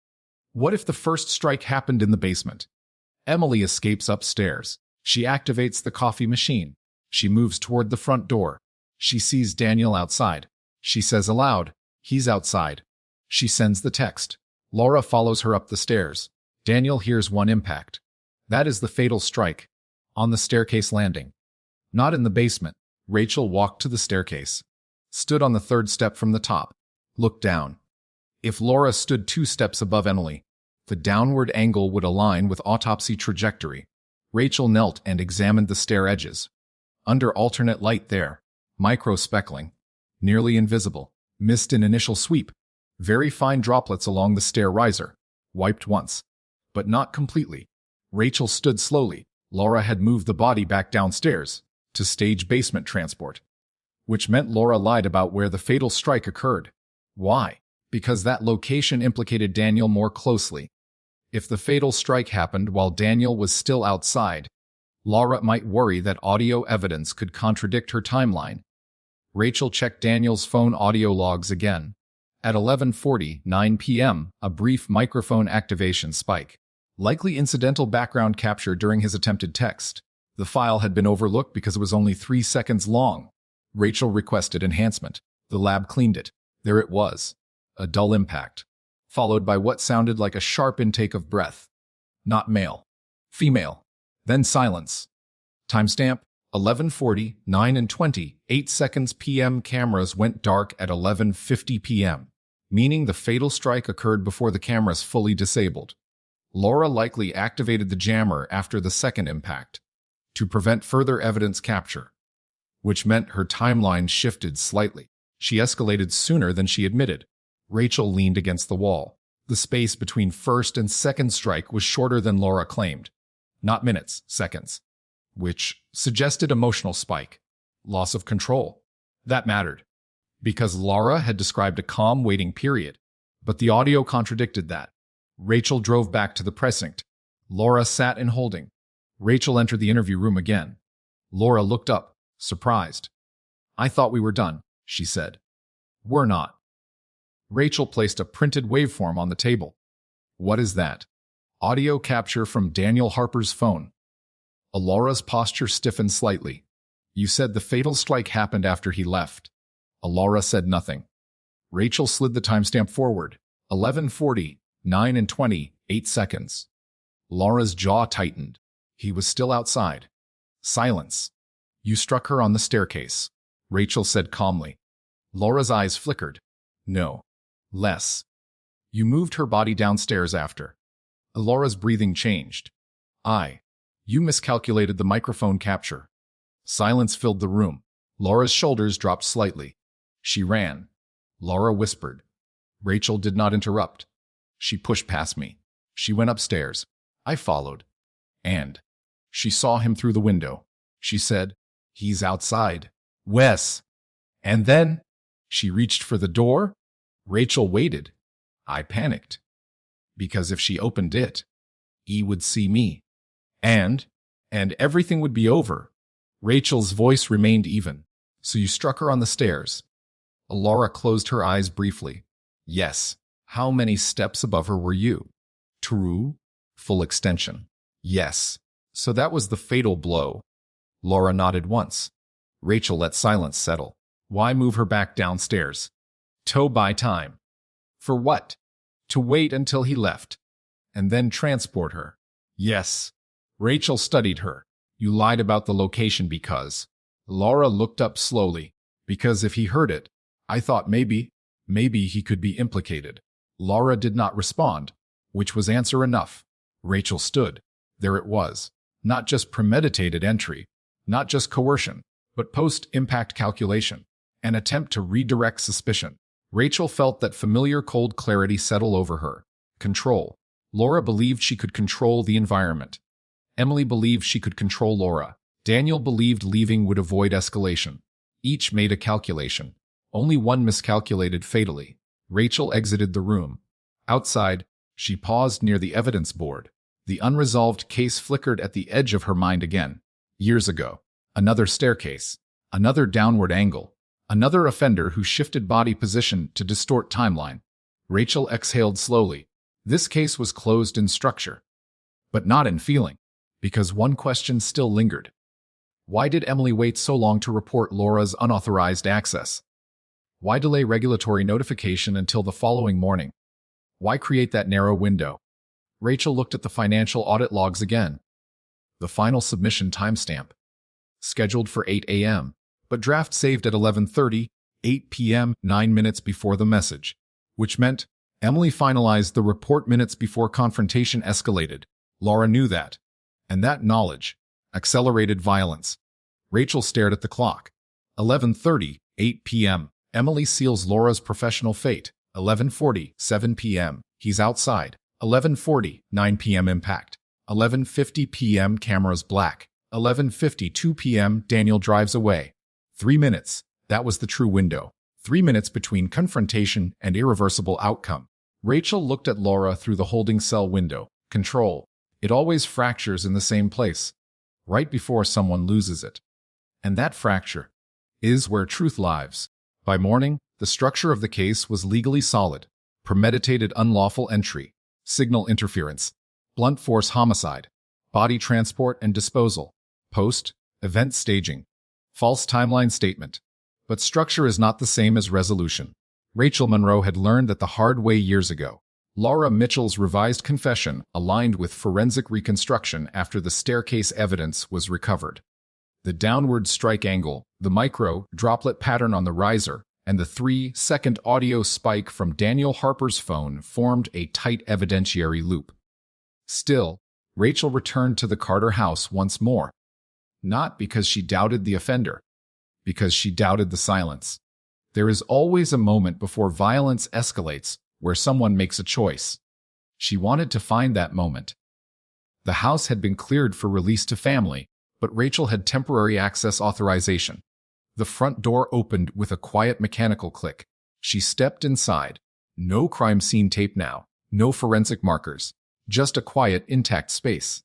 What if the first strike happened in the basement? Emily escapes upstairs. She activates the coffee machine. She moves toward the front door. She sees Daniel outside. She says aloud, "He's outside." She sends the text. Laura follows her up the stairs. Daniel hears one impact. That is the fatal strike. On the staircase landing. Not in the basement. Rachel walked to the staircase, stood on the third step from the top, looked down. If Laura stood 2 steps above Emily, the downward angle would align with autopsy trajectory. Rachel knelt and examined the stair edges. Under alternate light there, micro-speckling, nearly invisible, missed in initial sweep, very fine droplets along the stair riser, wiped once, but not completely. Rachel stood slowly. Laura had moved the body back downstairs to stage basement transport, which meant Laura lied about where the fatal strike occurred. Why? Because that location implicated Daniel more closely. If the fatal strike happened while Daniel was still outside, Laura might worry that audio evidence could contradict her timeline. Rachel checked Daniel's phone audio logs again. At 11:40, 9 p.m., a brief microphone activation spike. Likely incidental background capture during his attempted text. The file had been overlooked because it was only 3 seconds long. Rachel requested enhancement. The lab cleaned it. There it was. A dull impact, followed by what sounded like a sharp intake of breath. Not male. Female. Then silence. Timestamp 11:40, 9 and 20, 8 seconds p.m. Cameras went dark at 11:50 p.m., meaning the fatal strike occurred before the cameras fully disabled. Laura likely activated the jammer after the second impact to prevent further evidence capture, which meant her timeline shifted slightly. She escalated sooner than she admitted. Rachel leaned against the wall. The space between first and second strike was shorter than Laura claimed. Not minutes, seconds. Which suggested emotional spike, loss of control. That mattered, because Laura had described a calm waiting period, but the audio contradicted that. Rachel drove back to the precinct. Laura sat in holding. Rachel entered the interview room again. Laura looked up, surprised. "I thought we were done," she said. "We're not." Rachel placed a printed waveform on the table. "What is that?" "Audio capture from Daniel Harper's phone." Laura's posture stiffened slightly. "You said the fatal strike happened after he left." Laura said nothing. Rachel slid the timestamp forward. 11:40, 9 and 20, 8 seconds. Laura's jaw tightened. He was still outside. Silence. "You struck her on the staircase," Rachel said calmly. Laura's eyes flickered. "No. Less. You moved her body downstairs after." Laura's breathing changed. You miscalculated the microphone capture." Silence filled the room. Laura's shoulders dropped slightly. "She ran," Laura whispered. Rachel did not interrupt. She pushed past me. She went upstairs. I followed. And she saw him through the window. She said, "He's outside. Wes." And then she reached for the door. Rachel waited. I panicked. Because if she opened it, he would see me. And everything would be over. Rachel's voice remained even. "So you struck her on the stairs?" Laura closed her eyes briefly. "Yes." "How many steps above her were you?" "True." "Full extension." "Yes." "So that was the fatal blow." Laura nodded once. Rachel let silence settle. Why move her back downstairs? To buy time. For what? To wait until he left. And then transport her. Yes. Rachel studied her. "You lied about the location because..." Laura looked up slowly. "Because if he heard it, I thought maybe he could be implicated." Laura did not respond, which was answer enough. Rachel stood. There it was. Not just premeditated entry, not just coercion, but post-impact calculation, an attempt to redirect suspicion. Rachel felt that familiar cold clarity settle over her. Control. Laura believed she could control the environment. Emily believed she could control Laura. Daniel believed leaving would avoid escalation. Each made a calculation. Only one miscalculated fatally. Rachel exited the room. Outside, she paused near the evidence board. The unresolved case flickered at the edge of her mind again. Years ago. Another staircase. Another downward angle. Another offender who shifted body position to distort timeline. Rachel exhaled slowly. This case was closed in structure, but not in feeling, because one question still lingered. Why did Emily wait so long to report Laura's unauthorized access? Why delay regulatory notification until the following morning? Why create that narrow window? Rachel looked at the financial audit logs again. The final submission timestamp. Scheduled for 8 a.m., but draft saved at 11:30, 8 p.m., 9 minutes before the message, which meant Emily finalized the report minutes before confrontation escalated. Laura knew that, and that knowledge accelerated violence. Rachel stared at the clock. 11:30, 8 p.m. Emily seals Laura's professional fate. 11:40, 7 p.m. He's outside. 11:40, 9 p.m. impact. 11:50 p.m. cameras black. 11:52 p.m. Daniel drives away. 3 minutes. That was the true window. 3 minutes between confrontation and irreversible outcome. Rachel looked at Laura through the holding cell window. Control. It always fractures in the same place, right before someone loses it. And that fracture is where truth lives. By morning, the structure of the case was legally solid. Premeditated unlawful entry, signal interference, blunt force homicide, body transport and disposal, post-event staging, false timeline statement. But structure is not the same as resolution. Rachel Monroe had learned that the hard way years ago. Laura Mitchell's revised confession aligned with forensic reconstruction after the staircase evidence was recovered. The downward strike angle, the micro-droplet pattern on the riser, and the 3-second audio spike from Daniel Harper's phone formed a tight evidentiary loop. Still, Rachel returned to the Carter house once more. Not because she doubted the offender, because she doubted the silence. There is always a moment before violence escalates where someone makes a choice. She wanted to find that moment. The house had been cleared for release to family, but Rachel had temporary access authorization. The front door opened with a quiet mechanical click. She stepped inside. No crime scene tape now, no forensic markers, just a quiet, intact space.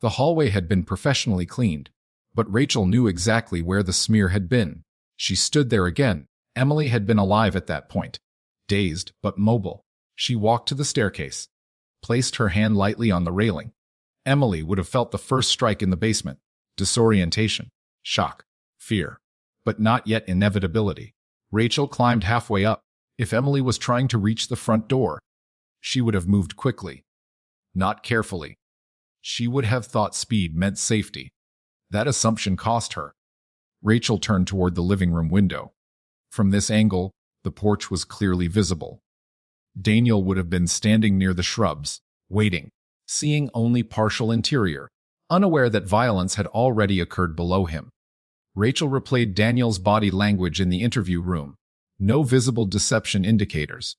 The hallway had been professionally cleaned, but Rachel knew exactly where the smear had been. She stood there again. Emily had been alive at that point. Dazed, but mobile. She walked to the staircase, placed her hand lightly on the railing. Emily would have felt the first strike in the basement. Disorientation, shock, fear, but not yet inevitability. Rachel climbed halfway up. If Emily was trying to reach the front door, she would have moved quickly, not carefully. She would have thought speed meant safety. That assumption cost her. Rachel turned toward the living room window. From this angle, the porch was clearly visible. Daniel would have been standing near the shrubs, waiting, seeing only partial interior, unaware that violence had already occurred below him. Rachel replayed Daniel's body language in the interview room. No visible deception indicators.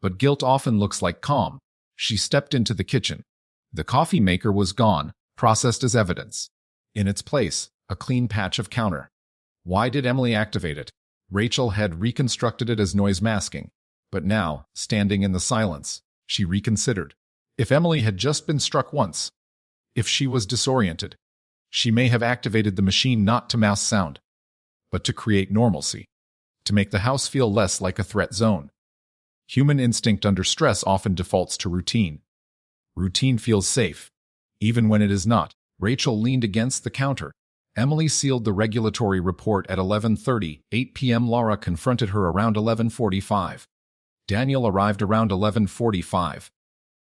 But guilt often looks like calm. She stepped into the kitchen. The coffee maker was gone, processed as evidence. In its place, a clean patch of counter. Why did Emily activate it? Rachel had reconstructed it as noise masking. But now, standing in the silence, she reconsidered. If Emily had just been struck once, if she was disoriented, she may have activated the machine not to mask sound, but to create normalcy, to make the house feel less like a threat zone. Human instinct under stress often defaults to routine. Routine feels safe, even when it is not. Rachel leaned against the counter. Emily sealed the regulatory report at 11:30. 8 p.m. Laura confronted her around 11:45. Daniel arrived around 11:45.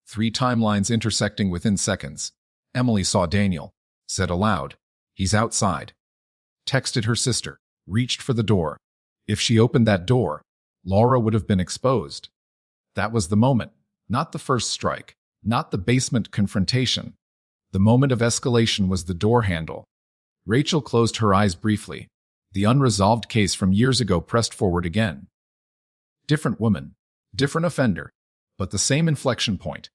3 timelines intersecting within seconds. Emily saw Daniel, said aloud, "He's outside." Texted her sister, reached for the door. If she opened that door, Laura would have been exposed. That was the moment, not the first strike, not the basement confrontation. The moment of escalation was the door handle. Rachel closed her eyes briefly. The unresolved case from years ago pressed forward again. Different woman, different offender, but the same inflection point.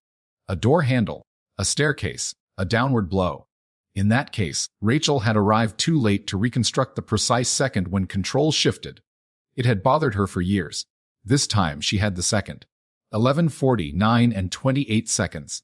A door handle, a staircase, a downward blow. In that case, Rachel had arrived too late to reconstruct the precise second when control shifted. It had bothered her for years. This time she had the second. 11:49 and 28 seconds.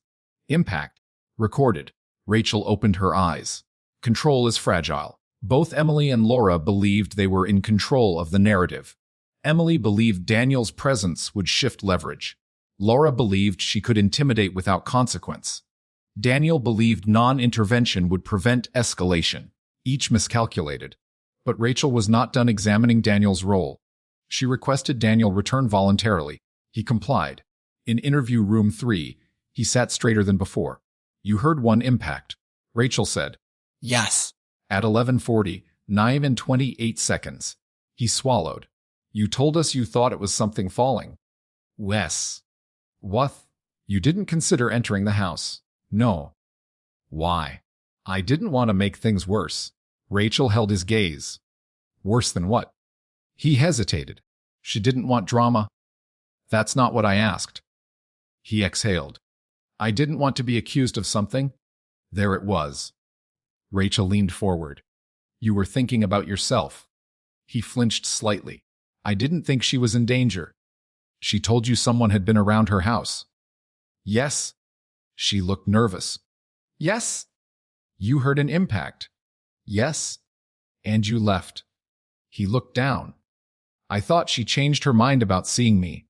Impact. Recorded. Rachel opened her eyes. Control is fragile. Both Emily and Laura believed they were in control of the narrative. Emily believed Daniel's presence would shift leverage. Laura believed she could intimidate without consequence. Daniel believed non-intervention would prevent escalation. Each miscalculated. But Rachel was not done examining Daniel's role. She requested Daniel return voluntarily. He complied. In interview room 3, he sat straighter than before. "You heard one impact," Rachel said. Yes. At 11:40, 9 and 28 seconds. He swallowed. "You told us you thought it was something falling." "Wes." "What? You didn't consider entering the house?" "No." "Why?" "I didn't want to make things worse." Rachel held his gaze. "Worse than what?" He hesitated. "She didn't want drama." "That's not what I asked." He exhaled. "I didn't want to be accused of something." There it was. Rachel leaned forward. "You were thinking about yourself." He flinched slightly. "I didn't think she was in danger." "She told you someone had been around her house." "Yes." She looked nervous. "Yes." "You heard an impact." "Yes." "And you left." He looked down. "I thought she changed her mind about seeing me."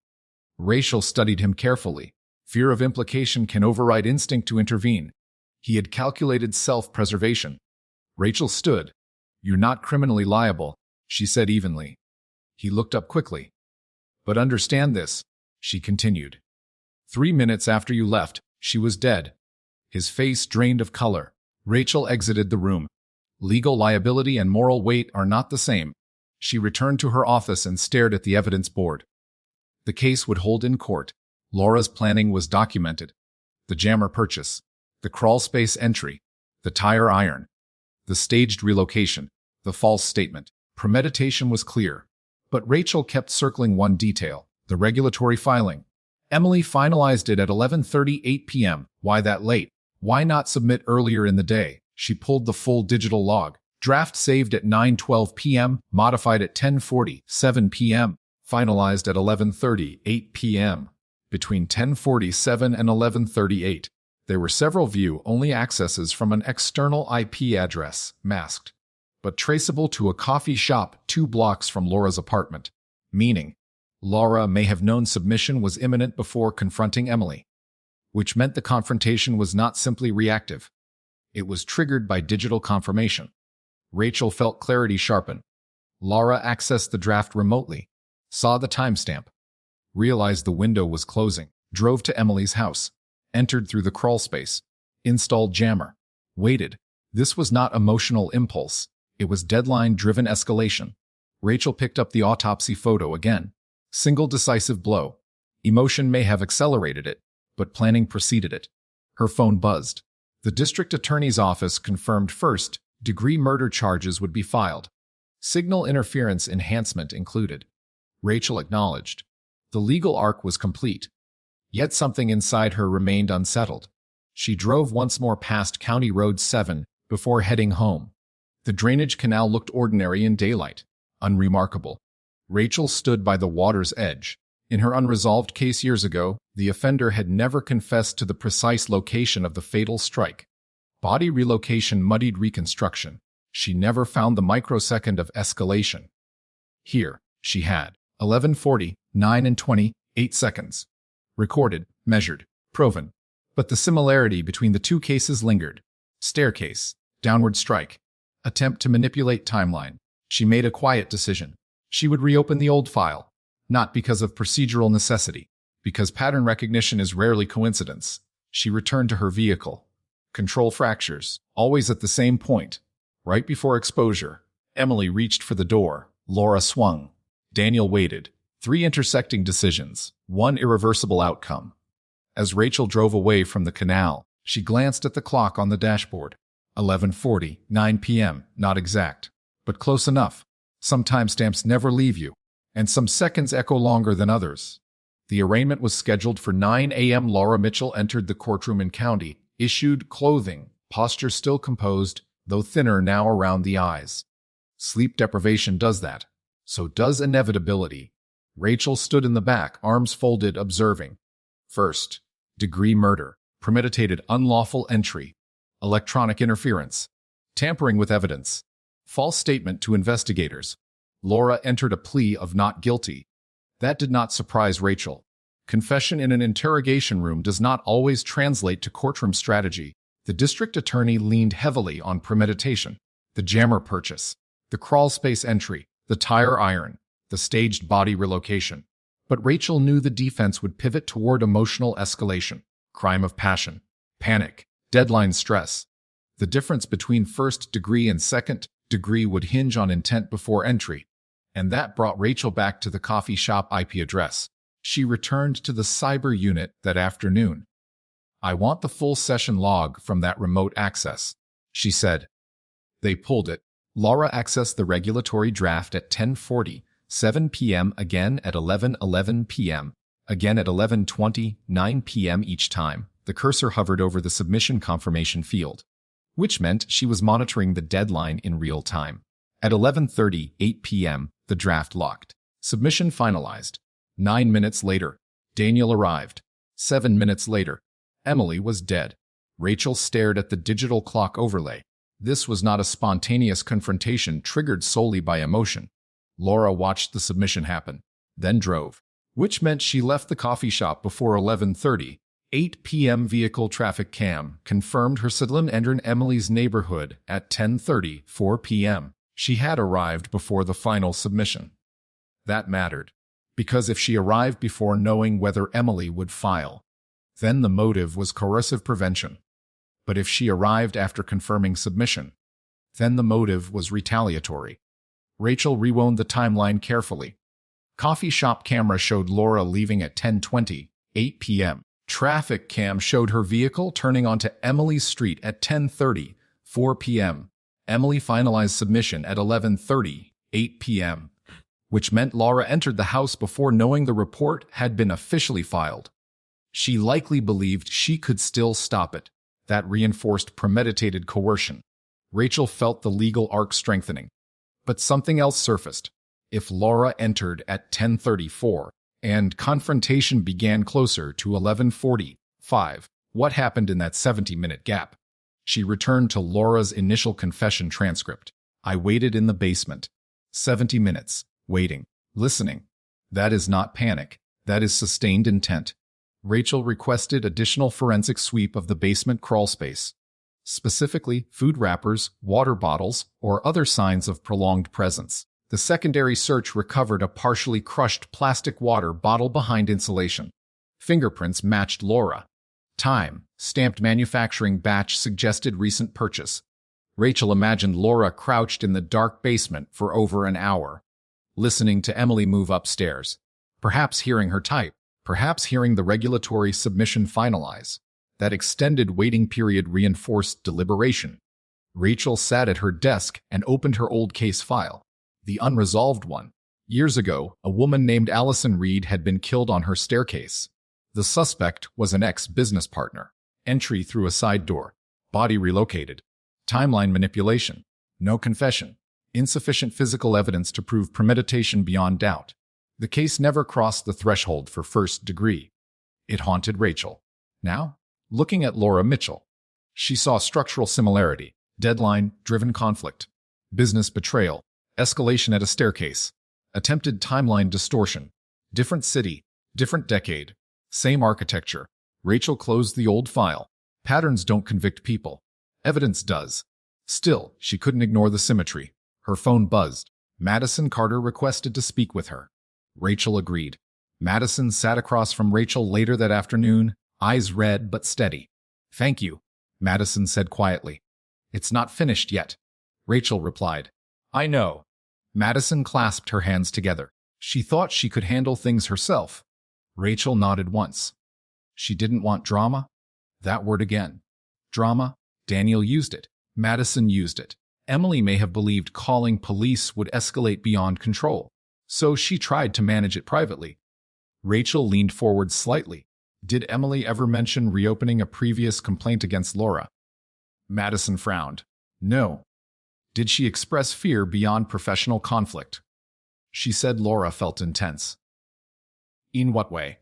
Rachel studied him carefully. Fear of implication can override instinct to intervene. He had calculated self-preservation. Rachel stood. "You're not criminally liable," she said evenly. He looked up quickly. "But understand this," she continued. 3 minutes after you left, she was dead." His face drained of color. Rachel exited the room. Legal liability and moral weight are not the same. She returned to her office and stared at the evidence board. The case would hold in court. Laura's planning was documented. The jammer purchase, the crawlspace entry, the tire iron, the staged relocation, the false statement. Premeditation was clear. But Rachel kept circling one detail, the regulatory filing. Emily finalized it at 11:38 p.m. Why that late? Why not submit earlier in the day? She pulled the full digital log. Draft saved at 9:12 p.m., modified at 10:47 p.m., finalized at 11:38 p.m. Between 10:47 and 11:38, there were several view-only accesses from an external IP address, masked, but traceable to a coffee shop 2 blocks from Laura's apartment, meaning Laura may have known submission was imminent before confronting Emily, which meant the confrontation was not simply reactive. It was triggered by digital confirmation. Rachel felt clarity sharpen. Laura accessed the draft remotely, saw the timestamp, realized the window was closing, drove to Emily's house, entered through the crawlspace, installed jammer, waited. This was not emotional impulse. It was deadline-driven escalation. Rachel picked up the autopsy photo again. Single decisive blow. Emotion may have accelerated it, but planning preceded it. Her phone buzzed. The district attorney's office confirmed first-degree murder charges would be filed. Signal interference enhancement included. Rachel acknowledged. The legal arc was complete. Yet something inside her remained unsettled. She drove once more past County Road 7 before heading home. The drainage canal looked ordinary in daylight, unremarkable. Rachel stood by the water's edge. In her unresolved case years ago, the offender had never confessed to the precise location of the fatal strike. Body relocation muddied reconstruction. She never found the microsecond of escalation. Here, she had 11:40, 9 and 28 seconds. Recorded, measured, proven. But the similarity between the two cases lingered. Staircase, downward strike, attempt to manipulate timeline. She made a quiet decision. She would reopen the old file, not because of procedural necessity, because pattern recognition is rarely coincidence. She returned to her vehicle. Control fractures, always at the same point. Right before exposure, Emily reached for the door. Laura swung. Daniel waited. 3 intersecting decisions, 1 irreversible outcome. As Rachel drove away from the canal, she glanced at the clock on the dashboard. 11:40, 9 p.m., not exact, but close enough. Some timestamps never leave you, and some seconds echo longer than others. The arraignment was scheduled for 9 a.m. Laura Mitchell entered the courtroom in County, issued clothing, posture still composed, though thinner now around the eyes. Sleep deprivation does that. So does inevitability. Rachel stood in the back, arms folded, observing. First, degree murder, premeditated unlawful entry, electronic interference, tampering with evidence, false statement to investigators. Laura entered a plea of not guilty. That did not surprise Rachel. Confession in an interrogation room does not always translate to courtroom strategy. The district attorney leaned heavily on premeditation, the jammer purchase, the crawlspace entry, the tire iron, the staged body relocation. But Rachel knew the defense would pivot toward emotional escalation, crime of passion, panic, deadline stress. The difference between first degree and second degree would hinge on intent before entry. And that brought Rachel back to the coffee shop IP address. She returned to the cyber unit that afternoon. "I want the full session log from that remote access," she said. They pulled it. Laura accessed the regulatory draft at 10:40, 7 p.m. again at 11:11 p.m., again at 11:20, 9 p.m. each time. The cursor hovered over the submission confirmation field, which meant she was monitoring the deadline in real time. At 11:30, 8 p.m., the draft locked. Submission finalized. 9 minutes later, Daniel arrived. 7 minutes later, Emily was dead. Rachel stared at the digital clock overlay. This was not a spontaneous confrontation triggered solely by emotion. Laura watched the submission happen, then drove, which meant she left the coffee shop before 11:30. 8 p.m. vehicle traffic cam confirmed her sudden entered Emily's neighborhood at 10:30, 4 p.m. She had arrived before the final submission. That mattered, because if she arrived before knowing whether Emily would file, then the motive was coercive prevention. But if she arrived after confirming submission, then the motive was retaliatory. Rachel rewound the timeline carefully. Coffee shop camera showed Laura leaving at 10:20, 8 p.m. Traffic cam showed her vehicle turning onto Emily's street at 10:30, 4 p.m. Emily finalized submission at 11:30, 8 p.m., which meant Laura entered the house before knowing the report had been officially filed. She likely believed she could still stop it. That reinforced premeditated coercion. Rachel felt the legal arc strengthening. But something else surfaced. If Laura entered at 10:34 and confrontation began closer to 11:45, what happened in that 70-minute gap? She returned to Laura's initial confession transcript. "I waited in the basement. 70 minutes. Waiting. Listening. That is not panic. That is sustained intent." Rachel requested additional forensic sweep of the basement crawlspace, specifically food wrappers, water bottles, or other signs of prolonged presence. The secondary search recovered a partially crushed plastic water bottle behind insulation. Fingerprints matched Laura. Time, stamped manufacturing batch suggested recent purchase. Rachel imagined Laura crouched in the dark basement for over an hour, listening to Emily move upstairs, perhaps hearing her type. Perhaps hearing the regulatory submission finalize. That extended waiting period reinforced deliberation. Rachel sat at her desk and opened her old case file, the unresolved one. Years ago, a woman named Allison Reed had been killed on her staircase. The suspect was an ex-business partner. Entry through a side door. Body relocated. Timeline manipulation. No confession. Insufficient physical evidence to prove premeditation beyond doubt. The case never crossed the threshold for first degree. It haunted Rachel. Now, looking at Laura Mitchell, she saw structural similarity, deadline-driven conflict, business betrayal, escalation at a staircase, attempted timeline distortion, different city, different decade, same architecture. Rachel closed the old file. Patterns don't convict people. Evidence does. Still, she couldn't ignore the symmetry. Her phone buzzed. Madison Carter requested to speak with her. Rachel agreed. Madison sat across from Rachel later that afternoon, eyes red but steady. "Thank you," Madison said quietly. "It's not finished yet," Rachel replied. "I know." Madison clasped her hands together. She thought she could handle things herself. Rachel nodded once. She didn't want drama? That word again. Drama? Daniel used it. Madison used it. Emily may have believed calling police would escalate beyond control, so she tried to manage it privately. Rachel leaned forward slightly. Did Emily ever mention reopening a previous complaint against Laura? Madison frowned. No. Did she express fear beyond professional conflict? She said Laura felt intense. In what way?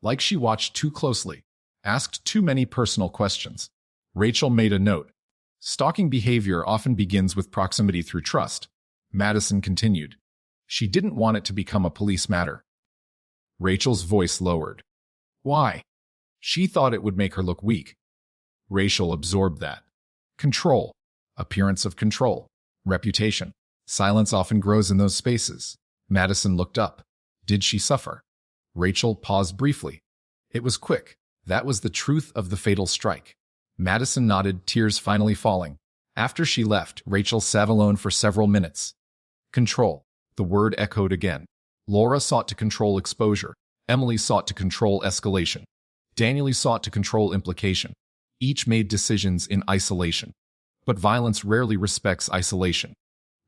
Like she watched too closely, asked too many personal questions. Rachel made a note. Stalking behavior often begins with proximity through trust. Madison continued. She didn't want it to become a police matter. Rachel's voice lowered. Why? She thought it would make her look weak. Rachel absorbed that. Control. Appearance of control. Reputation. Silence often grows in those spaces. Madison looked up. Did she suffer? Rachel paused briefly. It was quick. That was the truth of the fatal strike. Madison nodded, tears finally falling. After she left, Rachel sat alone for several minutes. Control. The word echoed again. Laura sought to control exposure. Emily sought to control escalation. Daniel sought to control implication. Each made decisions in isolation. But violence rarely respects isolation.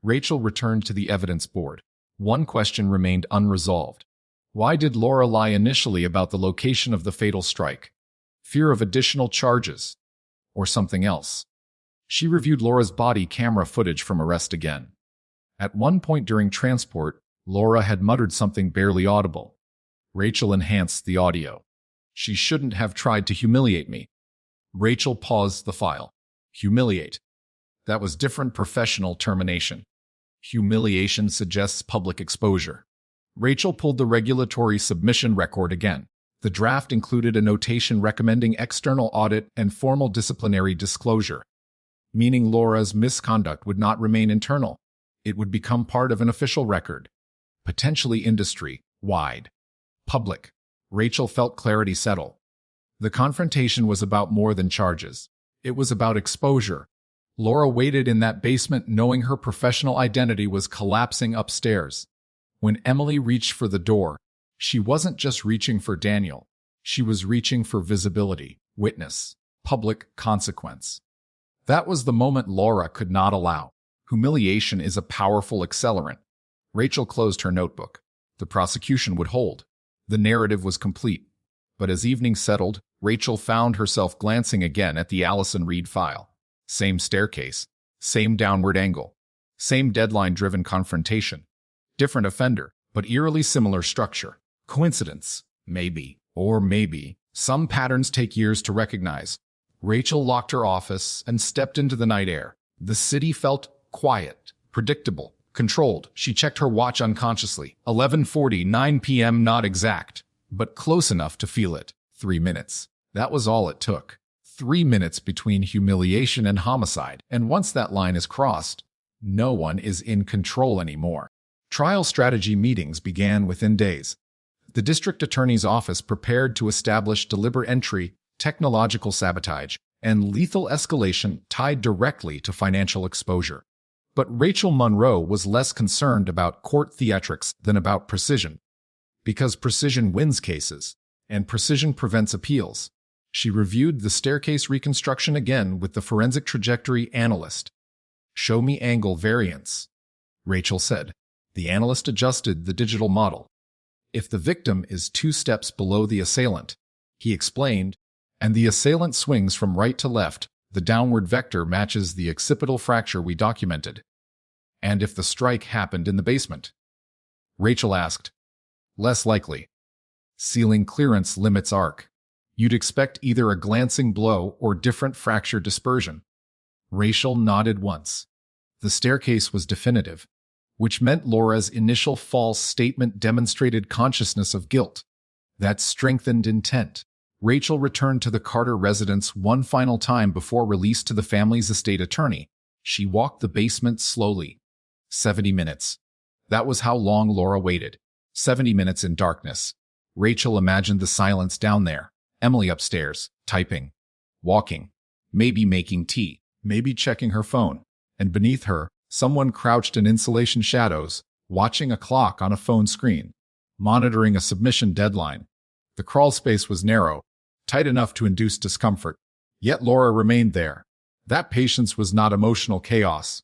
Rachel returned to the evidence board. One question remained unresolved. Why did Laura lie initially about the location of the fatal strike? Fear of additional charges? Or something else? She reviewed Laura's body camera footage from arrest again. At one point during transport, Laura had muttered something barely audible. Rachel enhanced the audio. She shouldn't have tried to humiliate me. Rachel paused the file. Humiliate. That was different professional termination. Humiliation suggests public exposure. Rachel pulled the regulatory submission record again. The draft included a notation recommending external audit and formal disciplinary disclosure, meaning Laura's misconduct would not remain internal. It would become part of an official record, potentially industry-wide. Public. Rachel felt clarity settle. The confrontation was about more than charges. It was about exposure. Laura waited in that basement knowing her professional identity was collapsing upstairs. When Emily reached for the door, she wasn't just reaching for Daniel. She was reaching for visibility, witness, public consequence. That was the moment Laura could not allow. Humiliation is a powerful accelerant. Rachel closed her notebook. The prosecution would hold. The narrative was complete. But as evening settled, Rachel found herself glancing again at the Allison Reed file. Same staircase, same downward angle, same deadline-driven confrontation. Different offender, but eerily similar structure. Coincidence? Maybe. Or maybe. Some patterns take years to recognize. Rachel locked her office and stepped into the night air. The city felt quiet, predictable, controlled. She checked her watch unconsciously. 11:49 p.m. Not exact, but close enough to feel it. 3 minutes. That was all it took. 3 minutes between humiliation and homicide. And once that line is crossed, no one is in control anymore. Trial strategy meetings began within days. The district attorney's office prepared to establish deliberate entry, technological sabotage, and lethal escalation tied directly to financial exposure. But Rachel Monroe was less concerned about court theatrics than about precision. Because precision wins cases, and precision prevents appeals. She reviewed the staircase reconstruction again with the forensic trajectory analyst. "Show me angle variance," Rachel said. The analyst adjusted the digital model. If the victim is 2 steps below the assailant, he explained, and the assailant swings from right to left. The downward vector matches the occipital fracture we documented. And if the strike happened in the basement? Rachel asked. Less likely. Ceiling clearance limits arc. You'd expect either a glancing blow or different fracture dispersion. Rachel nodded once. The staircase was definitive, which meant Laura's initial false statement demonstrated consciousness of guilt. That strengthened intent. Rachel returned to the Carter residence one final time before release to the family's estate attorney. She walked the basement slowly. 70 minutes. That was how long Laura waited. 70 minutes in darkness. Rachel imagined the silence down there. Emily upstairs, typing, walking, maybe making tea, maybe checking her phone. And beneath her, someone crouched in insulation shadows, watching a clock on a phone screen, monitoring a submission deadline. The crawl space was narrow, tight enough to induce discomfort. Yet Laura remained there. That patience was not emotional chaos.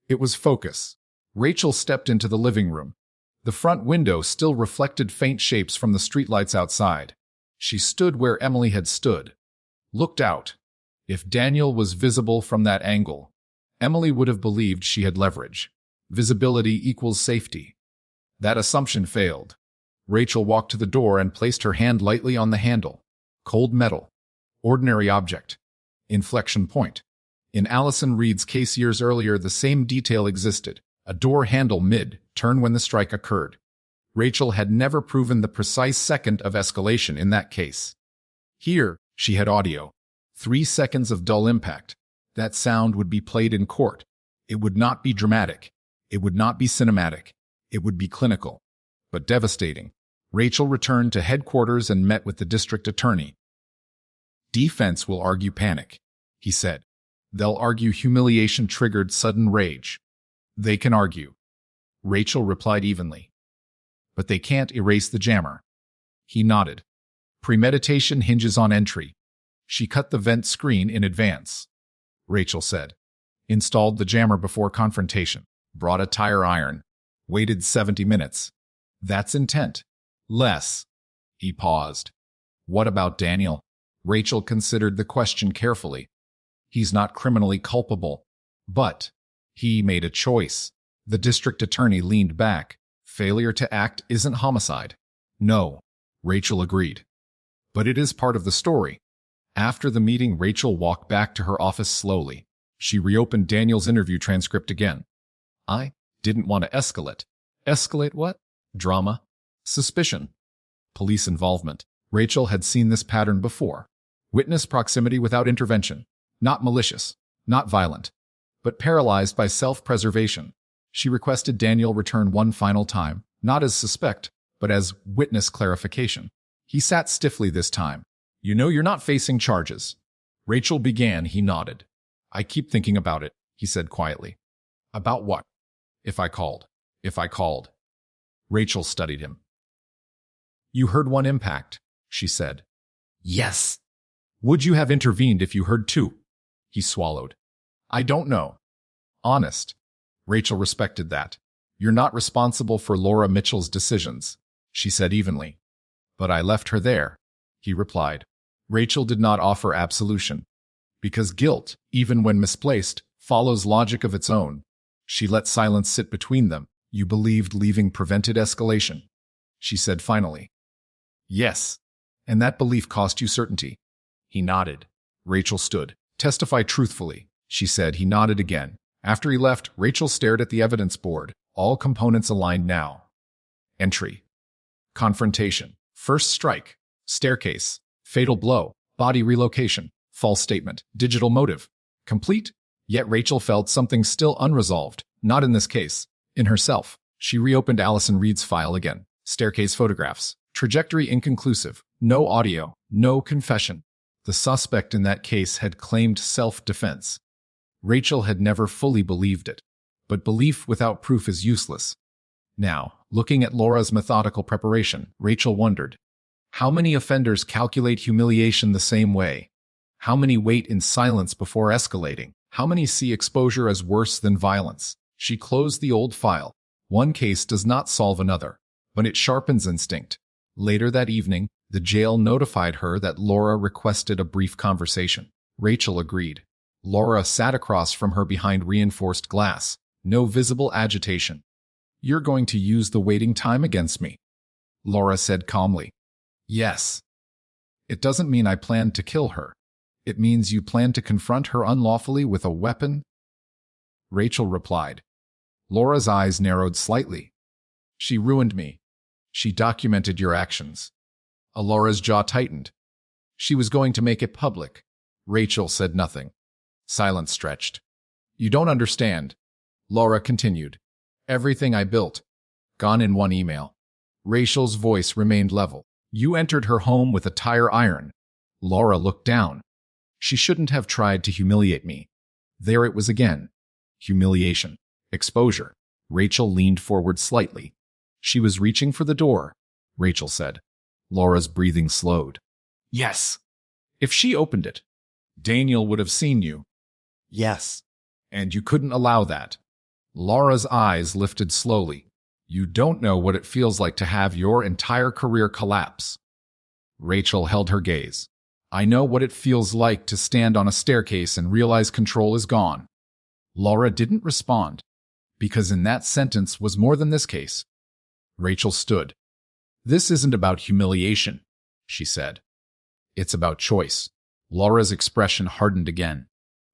It was focus. Rachel stepped into the living room. The front window still reflected faint shapes from the streetlights outside. She stood where Emily had stood, looked out. If Daniel was visible from that angle, Emily would have believed she had leverage. Visibility equals safety. That assumption failed. Rachel walked to the door and placed her hand lightly on the handle. Cold metal. Ordinary object. Inflection point. In Allison Reed's case years earlier, the same detail existed. A door handle mid-turn when the strike occurred. Rachel had never proven the precise second of escalation in that case. Here, she had audio. 3 seconds of dull impact. That sound would be played in court. It would not be dramatic. It would not be cinematic. It would be clinical. But devastating. Rachel returned to headquarters and met with the district attorney. Defense will argue panic, he said. They'll argue humiliation triggered sudden rage. They can argue. Rachel replied evenly. But they can't erase the jammer. He nodded. Premeditation hinges on entry. She cut the vent screen in advance. Rachel said. Installed the jammer before confrontation. Brought a tire iron. Waited 70 minutes. That's intent. Less. He paused. What about Daniel? Rachel considered the question carefully. He's not criminally culpable. But he made a choice. The district attorney leaned back. Failure to act isn't homicide. No, Rachel agreed. But it is part of the story. After the meeting, Rachel walked back to her office slowly. She reopened Daniel's interview transcript again. I didn't want to escalate. Escalate what? Drama? Suspicion? Police involvement. Rachel had seen this pattern before. Witness proximity without intervention. Not malicious. Not violent. But paralyzed by self-preservation. She requested Daniel return one final time, not as suspect, but as witness clarification. He sat stiffly this time. You know you're not facing charges. Rachel began. He nodded. I keep thinking about it, he said quietly. About what? If I called. Rachel studied him. You heard one impact, she said. Yes. Would you have intervened if you heard two? He swallowed. I don't know. Honest. Rachel respected that. You're not responsible for Laura Mitchell's decisions, she said evenly. But I left her there, he replied. Rachel did not offer absolution. Because guilt, even when misplaced, follows logic of its own. She let silence sit between them. You believed leaving prevented escalation, she said finally. Yes. And that belief cost you certainty. He nodded. Rachel stood. Testify truthfully, she said. He nodded again. After he left, Rachel stared at the evidence board. All components aligned now. Entry. Confrontation. First strike. Staircase. Fatal blow. Body relocation. False statement. Digital motive. Complete. Yet Rachel felt something still unresolved. Not in this case. In herself. She reopened Allison Reed's file again. Staircase photographs. Trajectory inconclusive. No audio. No confession. The suspect in that case had claimed self-defense. Rachel had never fully believed it. But belief without proof is useless. Now, looking at Laura's methodical preparation, Rachel wondered, how many offenders calculate humiliation the same way? How many wait in silence before escalating? How many see exposure as worse than violence? She closed the old file. One case does not solve another, but it sharpens instinct. Later that evening, The jail notified her that Laura requested a brief conversation. Rachel agreed. Laura sat across from her behind reinforced glass. No visible agitation. "You're going to use the waiting time against me," Laura said calmly. "Yes. It doesn't mean I plan to kill her. It means you plan to confront her unlawfully with a weapon?" Rachel replied. Laura's eyes narrowed slightly. "She ruined me. She documented your actions." Laura's jaw tightened. She was going to make it public. Rachel said nothing. Silence stretched. "You don't understand," Laura continued. "Everything I built, gone in one email." Rachel's voice remained level. "You entered her home with a tire iron." Laura looked down. "She shouldn't have tried to humiliate me." There it was again. Humiliation. Exposure. Rachel leaned forward slightly. "She was reaching for the door," Rachel said. Laura's breathing slowed. "Yes. If she opened it, Daniel would have seen you." "Yes. And you couldn't allow that." Laura's eyes lifted slowly. "You don't know what it feels like to have your entire career collapse." Rachel held her gaze. "I know what it feels like to stand on a staircase and realize control is gone." Laura didn't respond, because in that sentence was more than this case. Rachel stood. "This isn't about humiliation," she said. "It's about choice." Laura's expression hardened again.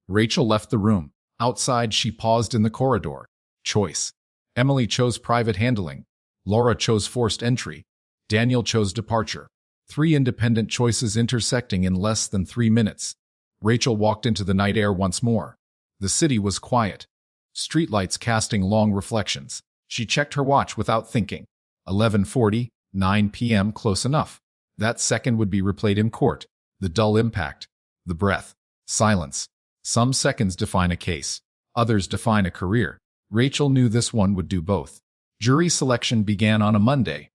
Rachel left the room. Outside, she paused in the corridor. Choice. Emily chose private handling. Laura chose forced entry. Daniel chose departure. 3 independent choices intersecting in less than 3 minutes. Rachel walked into the night air once more. The city was quiet. Streetlights casting long reflections. She checked her watch without thinking. 11:40, 9 p.m. close enough. That second would be replayed in court. The dull impact. The breath. Silence. Some seconds define a case. Others define a career. Rachel knew this one would do both. Jury selection began on a Monday.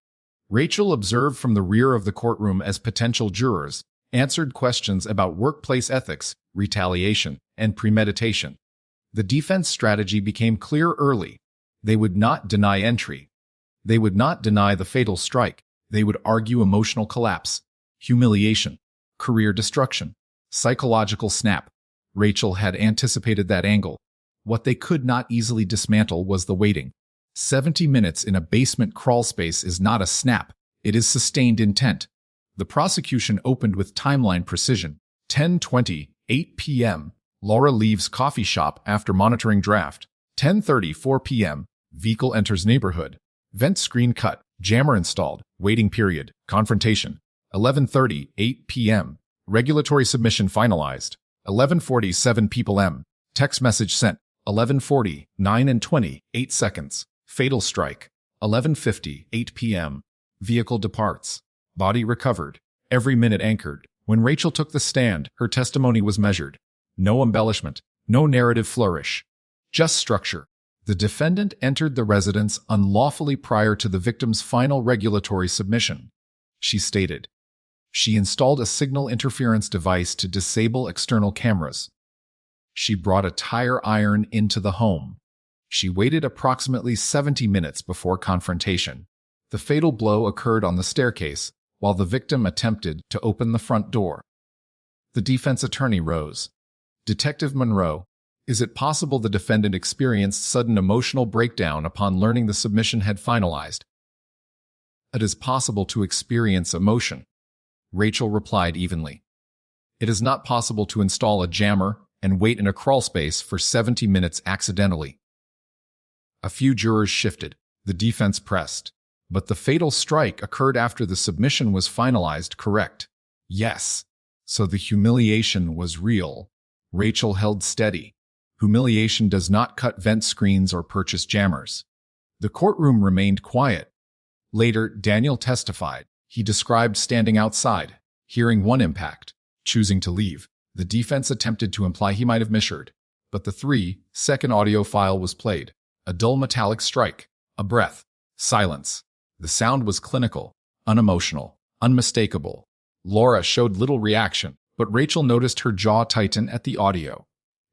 Rachel observed from the rear of the courtroom as potential jurors answered questions about workplace ethics, retaliation, and premeditation. The defense strategy became clear early. They would not deny entry. They would not deny the fatal strike. They would argue emotional collapse, humiliation, career destruction, psychological snap. Rachel had anticipated that angle. What they could not easily dismantle was the waiting. 70 minutes in a basement crawlspace is not a snap. It is sustained intent. The prosecution opened with timeline precision. 10:20, 8 p.m. Laura leaves coffee shop after monitoring draft. 10:30, 4 p.m. Vehicle enters neighborhood. Vent screen cut. Jammer installed. Waiting period. Confrontation. 11:30, 8 p.m. Regulatory submission finalized. 11:47 p.m. Text message sent. 11:40, 9 and 20, 8 seconds. Fatal strike. 11:50, 8 p.m. Vehicle departs. Body recovered. Every minute anchored. When Rachel took the stand, her testimony was measured. No embellishment. No narrative flourish. Just structure. The defendant entered the residence unlawfully prior to the victim's final regulatory submission. She stated. She installed a signal interference device to disable external cameras. She brought a tire iron into the home. She waited approximately 70 minutes before confrontation. The fatal blow occurred on the staircase, while the victim attempted to open the front door. The defense attorney rose. Detective Monroe, is it possible the defendant experienced sudden emotional breakdown upon learning the submission had finalized? It is possible to experience emotion, Rachel replied evenly. It is not possible to install a jammer and wait in a crawlspace for 70 minutes accidentally. A few jurors shifted. The defense pressed. But the fatal strike occurred after the submission was finalized, correct? Yes. So the humiliation was real. Rachel held steady. Humiliation does not cut vent screens or purchase jammers. The courtroom remained quiet. Later, Daniel testified. He described standing outside, hearing one impact, choosing to leave. The defense attempted to imply he might have misheard, but the 3-second audio file was played. A dull metallic strike, a breath, silence. The sound was clinical, unemotional, unmistakable. Laura showed little reaction, but Rachel noticed her jaw tighten at the audio.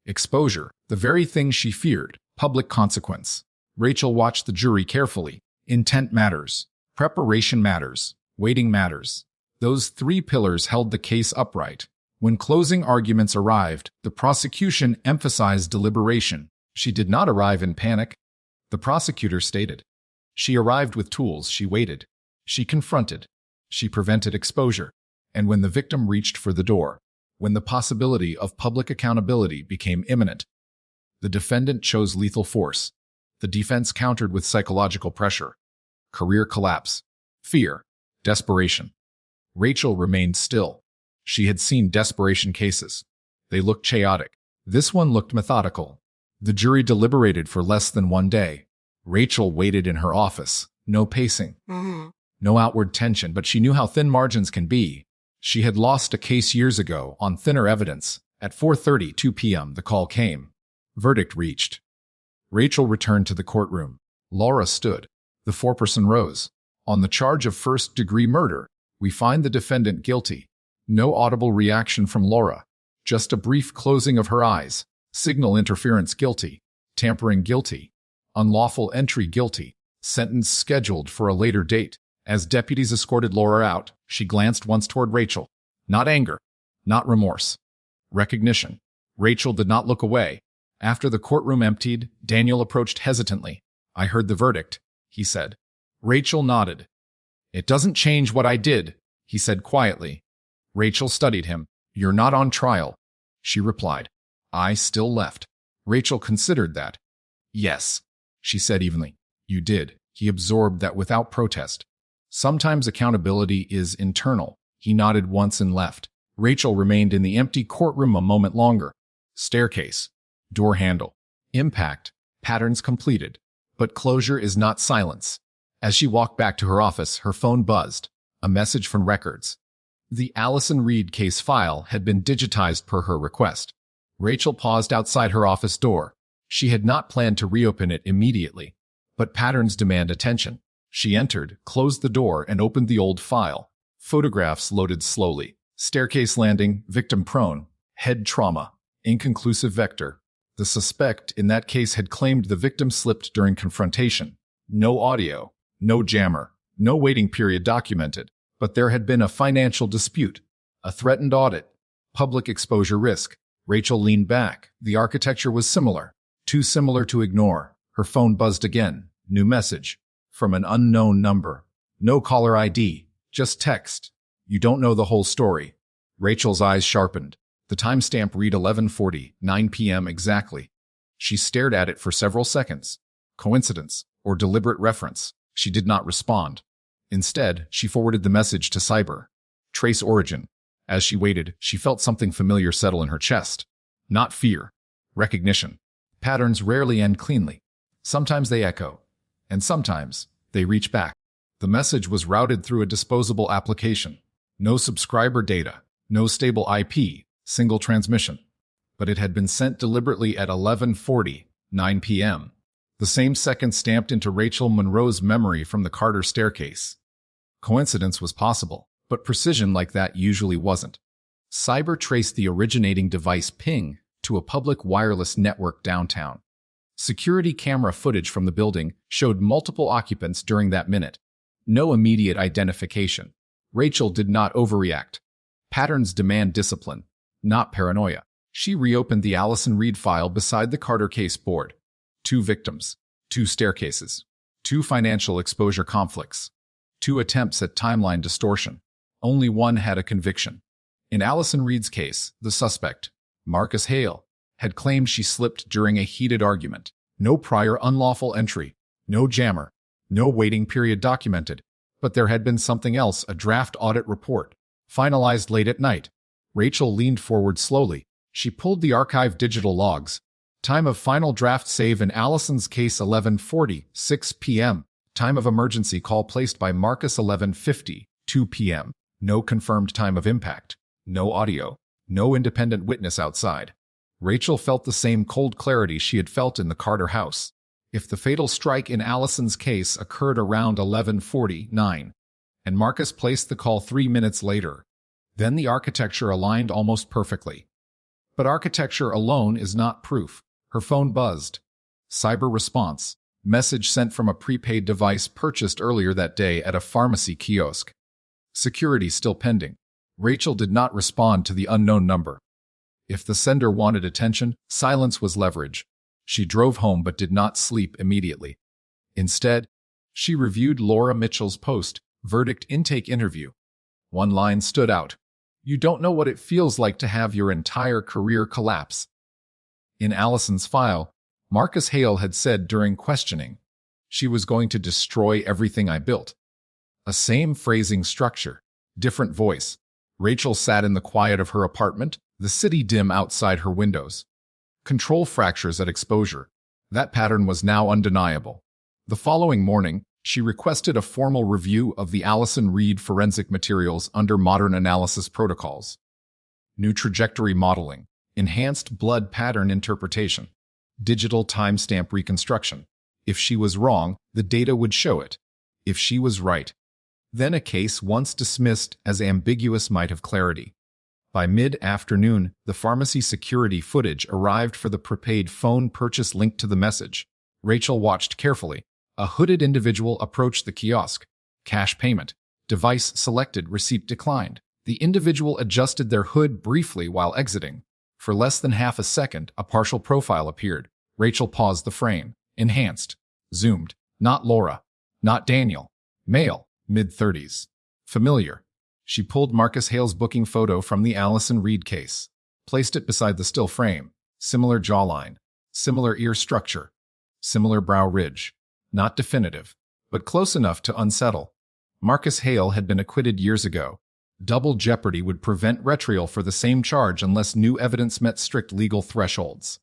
Exposure, the very thing she feared, public consequence. Rachel watched the jury carefully. Intent matters. Preparation matters. Waiting matters. Those 3 pillars held the case upright. When closing arguments arrived, the prosecution emphasized deliberation. She did not arrive in panic, the prosecutor stated. She arrived with tools. She waited. She confronted. She prevented exposure. And when the victim reached for the door, when the possibility of public accountability became imminent, the defendant chose lethal force. The defense countered with psychological pressure, career collapse, fear, desperation. Rachel remained still. She had seen desperation cases. They looked chaotic. This one looked methodical. The jury deliberated for less than 1 day. Rachel waited in her office. No pacing. No outward tension, but she knew how thin margins can be. She had lost a case years ago on thinner evidence. At 4:32 p.m. the call came. Verdict reached. Rachel returned to the courtroom. Laura stood. The foreperson rose. On the charge of first-degree murder, we find the defendant guilty. No audible reaction from Laura. Just a brief closing of her eyes. Signal interference guilty. Tampering guilty. Unlawful entry guilty. Sentence scheduled for a later date. As deputies escorted Laura out, she glanced once toward Rachel. Not anger. Not remorse. Recognition. Rachel did not look away. After the courtroom emptied, Daniel approached hesitantly. I heard the verdict, he said. Rachel nodded. It doesn't change what I did, he said quietly. Rachel studied him. You're not on trial, she replied. I still left. Rachel considered that. Yes, she said evenly. You did. He absorbed that without protest. Sometimes accountability is internal. He nodded once and left. Rachel remained in the empty courtroom a moment longer. Staircase. Door handle. Impact. Patterns completed. But closure is not silence. As she walked back to her office, her phone buzzed. A message from records. The Allison Reed case file had been digitized per her request. Rachel paused outside her office door. She had not planned to reopen it immediately. But patterns demand attention. She entered, closed the door, and opened the old file. Photographs loaded slowly. Staircase landing, victim prone, head trauma, inconclusive vector. The suspect in that case had claimed the victim slipped during confrontation. No audio, no jammer, no waiting period documented. But there had been a financial dispute, a threatened audit, public exposure risk. Rachel leaned back. The architecture was similar, too similar to ignore. Her phone buzzed again. New message. From an unknown number. No caller ID, just text. You don't know the whole story. Rachel's eyes sharpened. The timestamp read 11:40, 9 p.m. exactly. She stared at it for several seconds. Coincidence or deliberate reference? She did not respond. Instead, she forwarded the message to Cyber. Trace origin. As she waited, she felt something familiar settle in her chest. Not fear. Recognition. Patterns rarely end cleanly. Sometimes they echo. And sometimes they reach back. The message was routed through a disposable application. No subscriber data. No stable IP. Single transmission. But it had been sent deliberately at 11:40, 9 p.m. The same second stamped into Rachel Monroe's memory from the Carter staircase. Coincidence was possible, but precision like that usually wasn't. Cyber traced the originating device ping to a public wireless network downtown. Security camera footage from the building showed multiple occupants during that minute. No immediate identification. Rachel did not overreact. Patterns demand discipline, not paranoia. She reopened the Allison Reed file beside the Carter case board. 2 victims, 2 staircases, 2 financial exposure conflicts, 2 attempts at timeline distortion. Only one had a conviction. In Allison Reed's case, the suspect, Marcus Hale, had claimed she slipped during a heated argument. No prior unlawful entry, no jammer, no waiting period documented. But there had been something else, a draft audit report, finalized late at night. Rachel leaned forward slowly. She pulled the archived digital logs. Time of final draft save in Allison's case 11:40, 6 p.m. Time of emergency call placed by Marcus 11:50, 2 p.m. No confirmed time of impact. No audio. No independent witness outside. Rachel felt the same cold clarity she had felt in the Carter house. If the fatal strike in Allison's case occurred around 11:49, and Marcus placed the call 3 minutes later, then the architecture aligned almost perfectly. But architecture alone is not proof. Her phone buzzed. Cyber response. Message sent from a prepaid device purchased earlier that day at a pharmacy kiosk. Security still pending. Rachel did not respond to the unknown number. If the sender wanted attention, silence was leverage. She drove home but did not sleep immediately. Instead, she reviewed Laura Mitchell's post, verdict intake interview. One line stood out. You don't know what it feels like to have your entire career collapse. In Allison's file, Marcus Hale had said during questioning, she was going to destroy everything I built. A same phrasing structure, different voice. Rachel sat in the quiet of her apartment, the city dim outside her windows. Control fractures at exposure. That pattern was now undeniable. The following morning, she requested a formal review of the Allison Reed forensic materials under modern analysis protocols. New trajectory modeling, enhanced blood pattern interpretation, digital timestamp reconstruction. If she was wrong, the data would show it. If she was right, then a case once dismissed as ambiguous might have clarity. By mid-afternoon, the pharmacy security footage arrived for the prepaid phone purchase linked to the message. Rachel watched carefully. A hooded individual approached the kiosk. Cash payment. Device selected. Receipt declined. The individual adjusted their hood briefly while exiting. For less than half a second, a partial profile appeared. Rachel paused the frame. Enhanced. Zoomed. Not Laura. Not Daniel. Male. Mid-30s. Familiar. She pulled Marcus Hale's booking photo from the Allison Reed case. Placed it beside the still frame. Similar jawline. Similar ear structure. Similar brow ridge. Not definitive, but close enough to unsettle. Marcus Hale had been acquitted years ago. Double jeopardy would prevent retrial for the same charge unless new evidence met strict legal thresholds.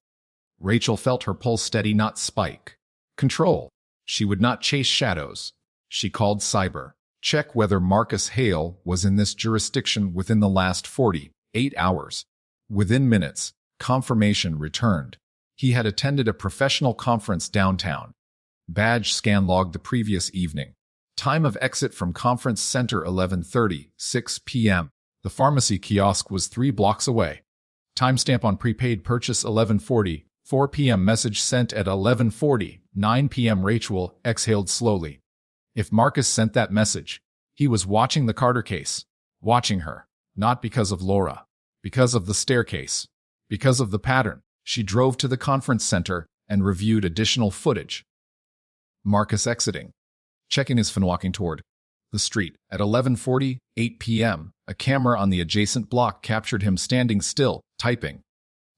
Rachel felt her pulse steady, not spike. Control. She would not chase shadows. She called cyber. Check whether Marcus Hale was in this jurisdiction within the last 48 hours. Within minutes, confirmation returned. He had attended a professional conference downtown. Badge scan logged the previous evening. Time of exit from conference center 11:30, 6 p.m. The pharmacy kiosk was 3 blocks away. Timestamp on prepaid purchase 11:40, 4 p.m. Message sent at 11:40, 9 p.m. Rachel exhaled slowly. If Marcus sent that message, he was watching the Carter case. Watching her. Not because of Laura. Because of the staircase. Because of the pattern. She drove to the conference center and reviewed additional footage. Marcus exiting. Checking his phone, walking toward the street. At 11:40, 8 p.m., a camera on the adjacent block captured him standing still, typing.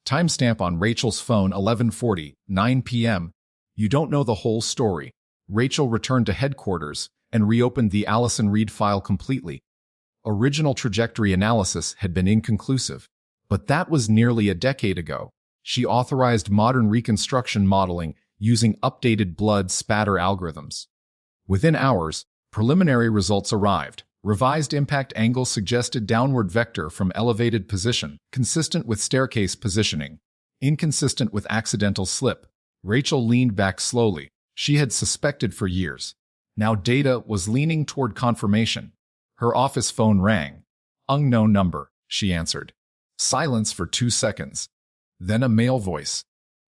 Timestamp on Rachel's phone 11:40, 9 p.m. You don't know the whole story. Rachel returned to headquarters and reopened the Allison Reed file completely. Original trajectory analysis had been inconclusive, but that was nearly a decade ago. She authorized modern reconstruction modeling using updated blood spatter algorithms. Within hours, preliminary results arrived. Revised impact angle suggested downward vector from elevated position, consistent with staircase positioning, inconsistent with accidental slip. Rachel leaned back slowly. She had suspected for years. Now data was leaning toward confirmation. Her office phone rang. Unknown number, she answered. Silence for 2 seconds. Then a male voice.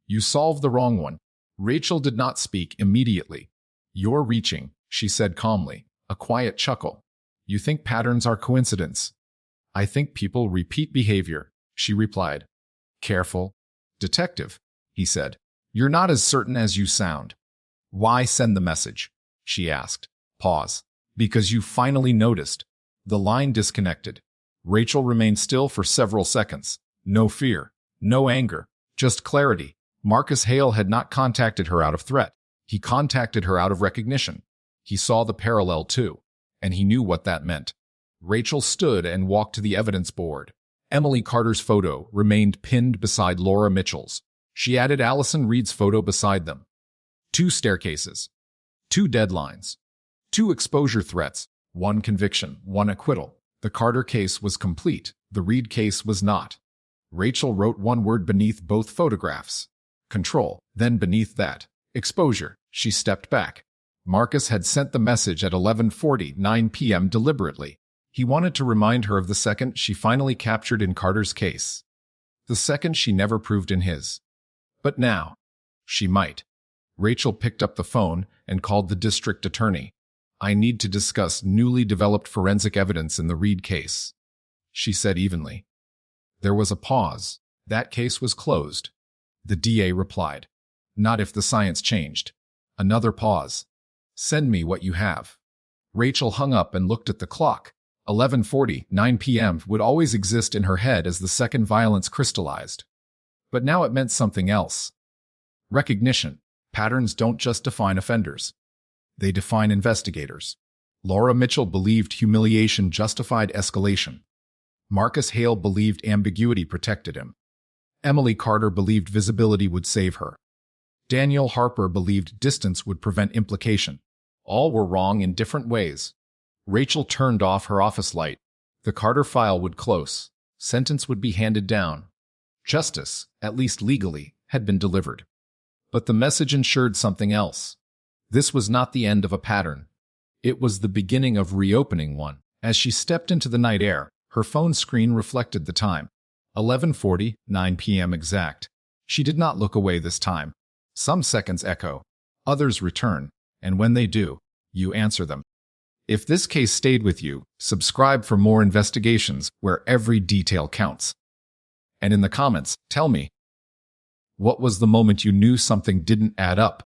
You solved the wrong one. Rachel did not speak immediately. You're reaching, she said calmly, a quiet chuckle. You think patterns are coincidence? I think people repeat behavior, she replied. Careful. Detective, he said. You're not as certain as you sound. Why send the message? She asked. Pause. Because you finally noticed. The line disconnected. Rachel remained still for several seconds. No fear. No anger. Just clarity. Marcus Hale had not contacted her out of threat. He contacted her out of recognition. He saw the parallel too, and he knew what that meant. Rachel stood and walked to the evidence board. Emily Carter's photo remained pinned beside Laura Mitchell's. She added Allison Reed's photo beside them. 2 staircases. 2 deadlines. 2 exposure threats. 1 conviction, 1 acquittal. The Carter case was complete. The Reed case was not. Rachel wrote one word beneath both photographs. Control. Then beneath that, exposure. She stepped back. Marcus had sent the message at 11:49 p.m. deliberately. He wanted to remind her of the second she finally captured in Carter's case. The second she never proved in his. But now, she might. Rachel picked up the phone and called the district attorney. I need to discuss newly developed forensic evidence in the Reed case, she said evenly. There was a pause. That case was closed. The DA replied. Not if the science changed. Another pause. Send me what you have. Rachel hung up and looked at the clock. 11:40, 9 p.m. would always exist in her head as the second violence crystallized. But now it meant something else. Recognition. Patterns don't just define offenders. They define investigators. Laura Mitchell believed humiliation justified escalation. Marcus Hale believed ambiguity protected him. Emily Carter believed visibility would save her. Daniel Harper believed distance would prevent implication. All were wrong in different ways. Rachel turned off her office light. The Carter file would close. Sentence would be handed down. Justice, at least legally, had been delivered. But the message ensured something else. This was not the end of a pattern. It was the beginning of reopening one. As she stepped into the night air, her phone screen reflected the time. 11:40, 9 p.m. exact. She did not look away this time. Some seconds echo. Others return. And when they do, you answer them. If this case stayed with you, subscribe for more investigations where every detail counts. And in the comments, tell me, what was the moment you knew something didn't add up?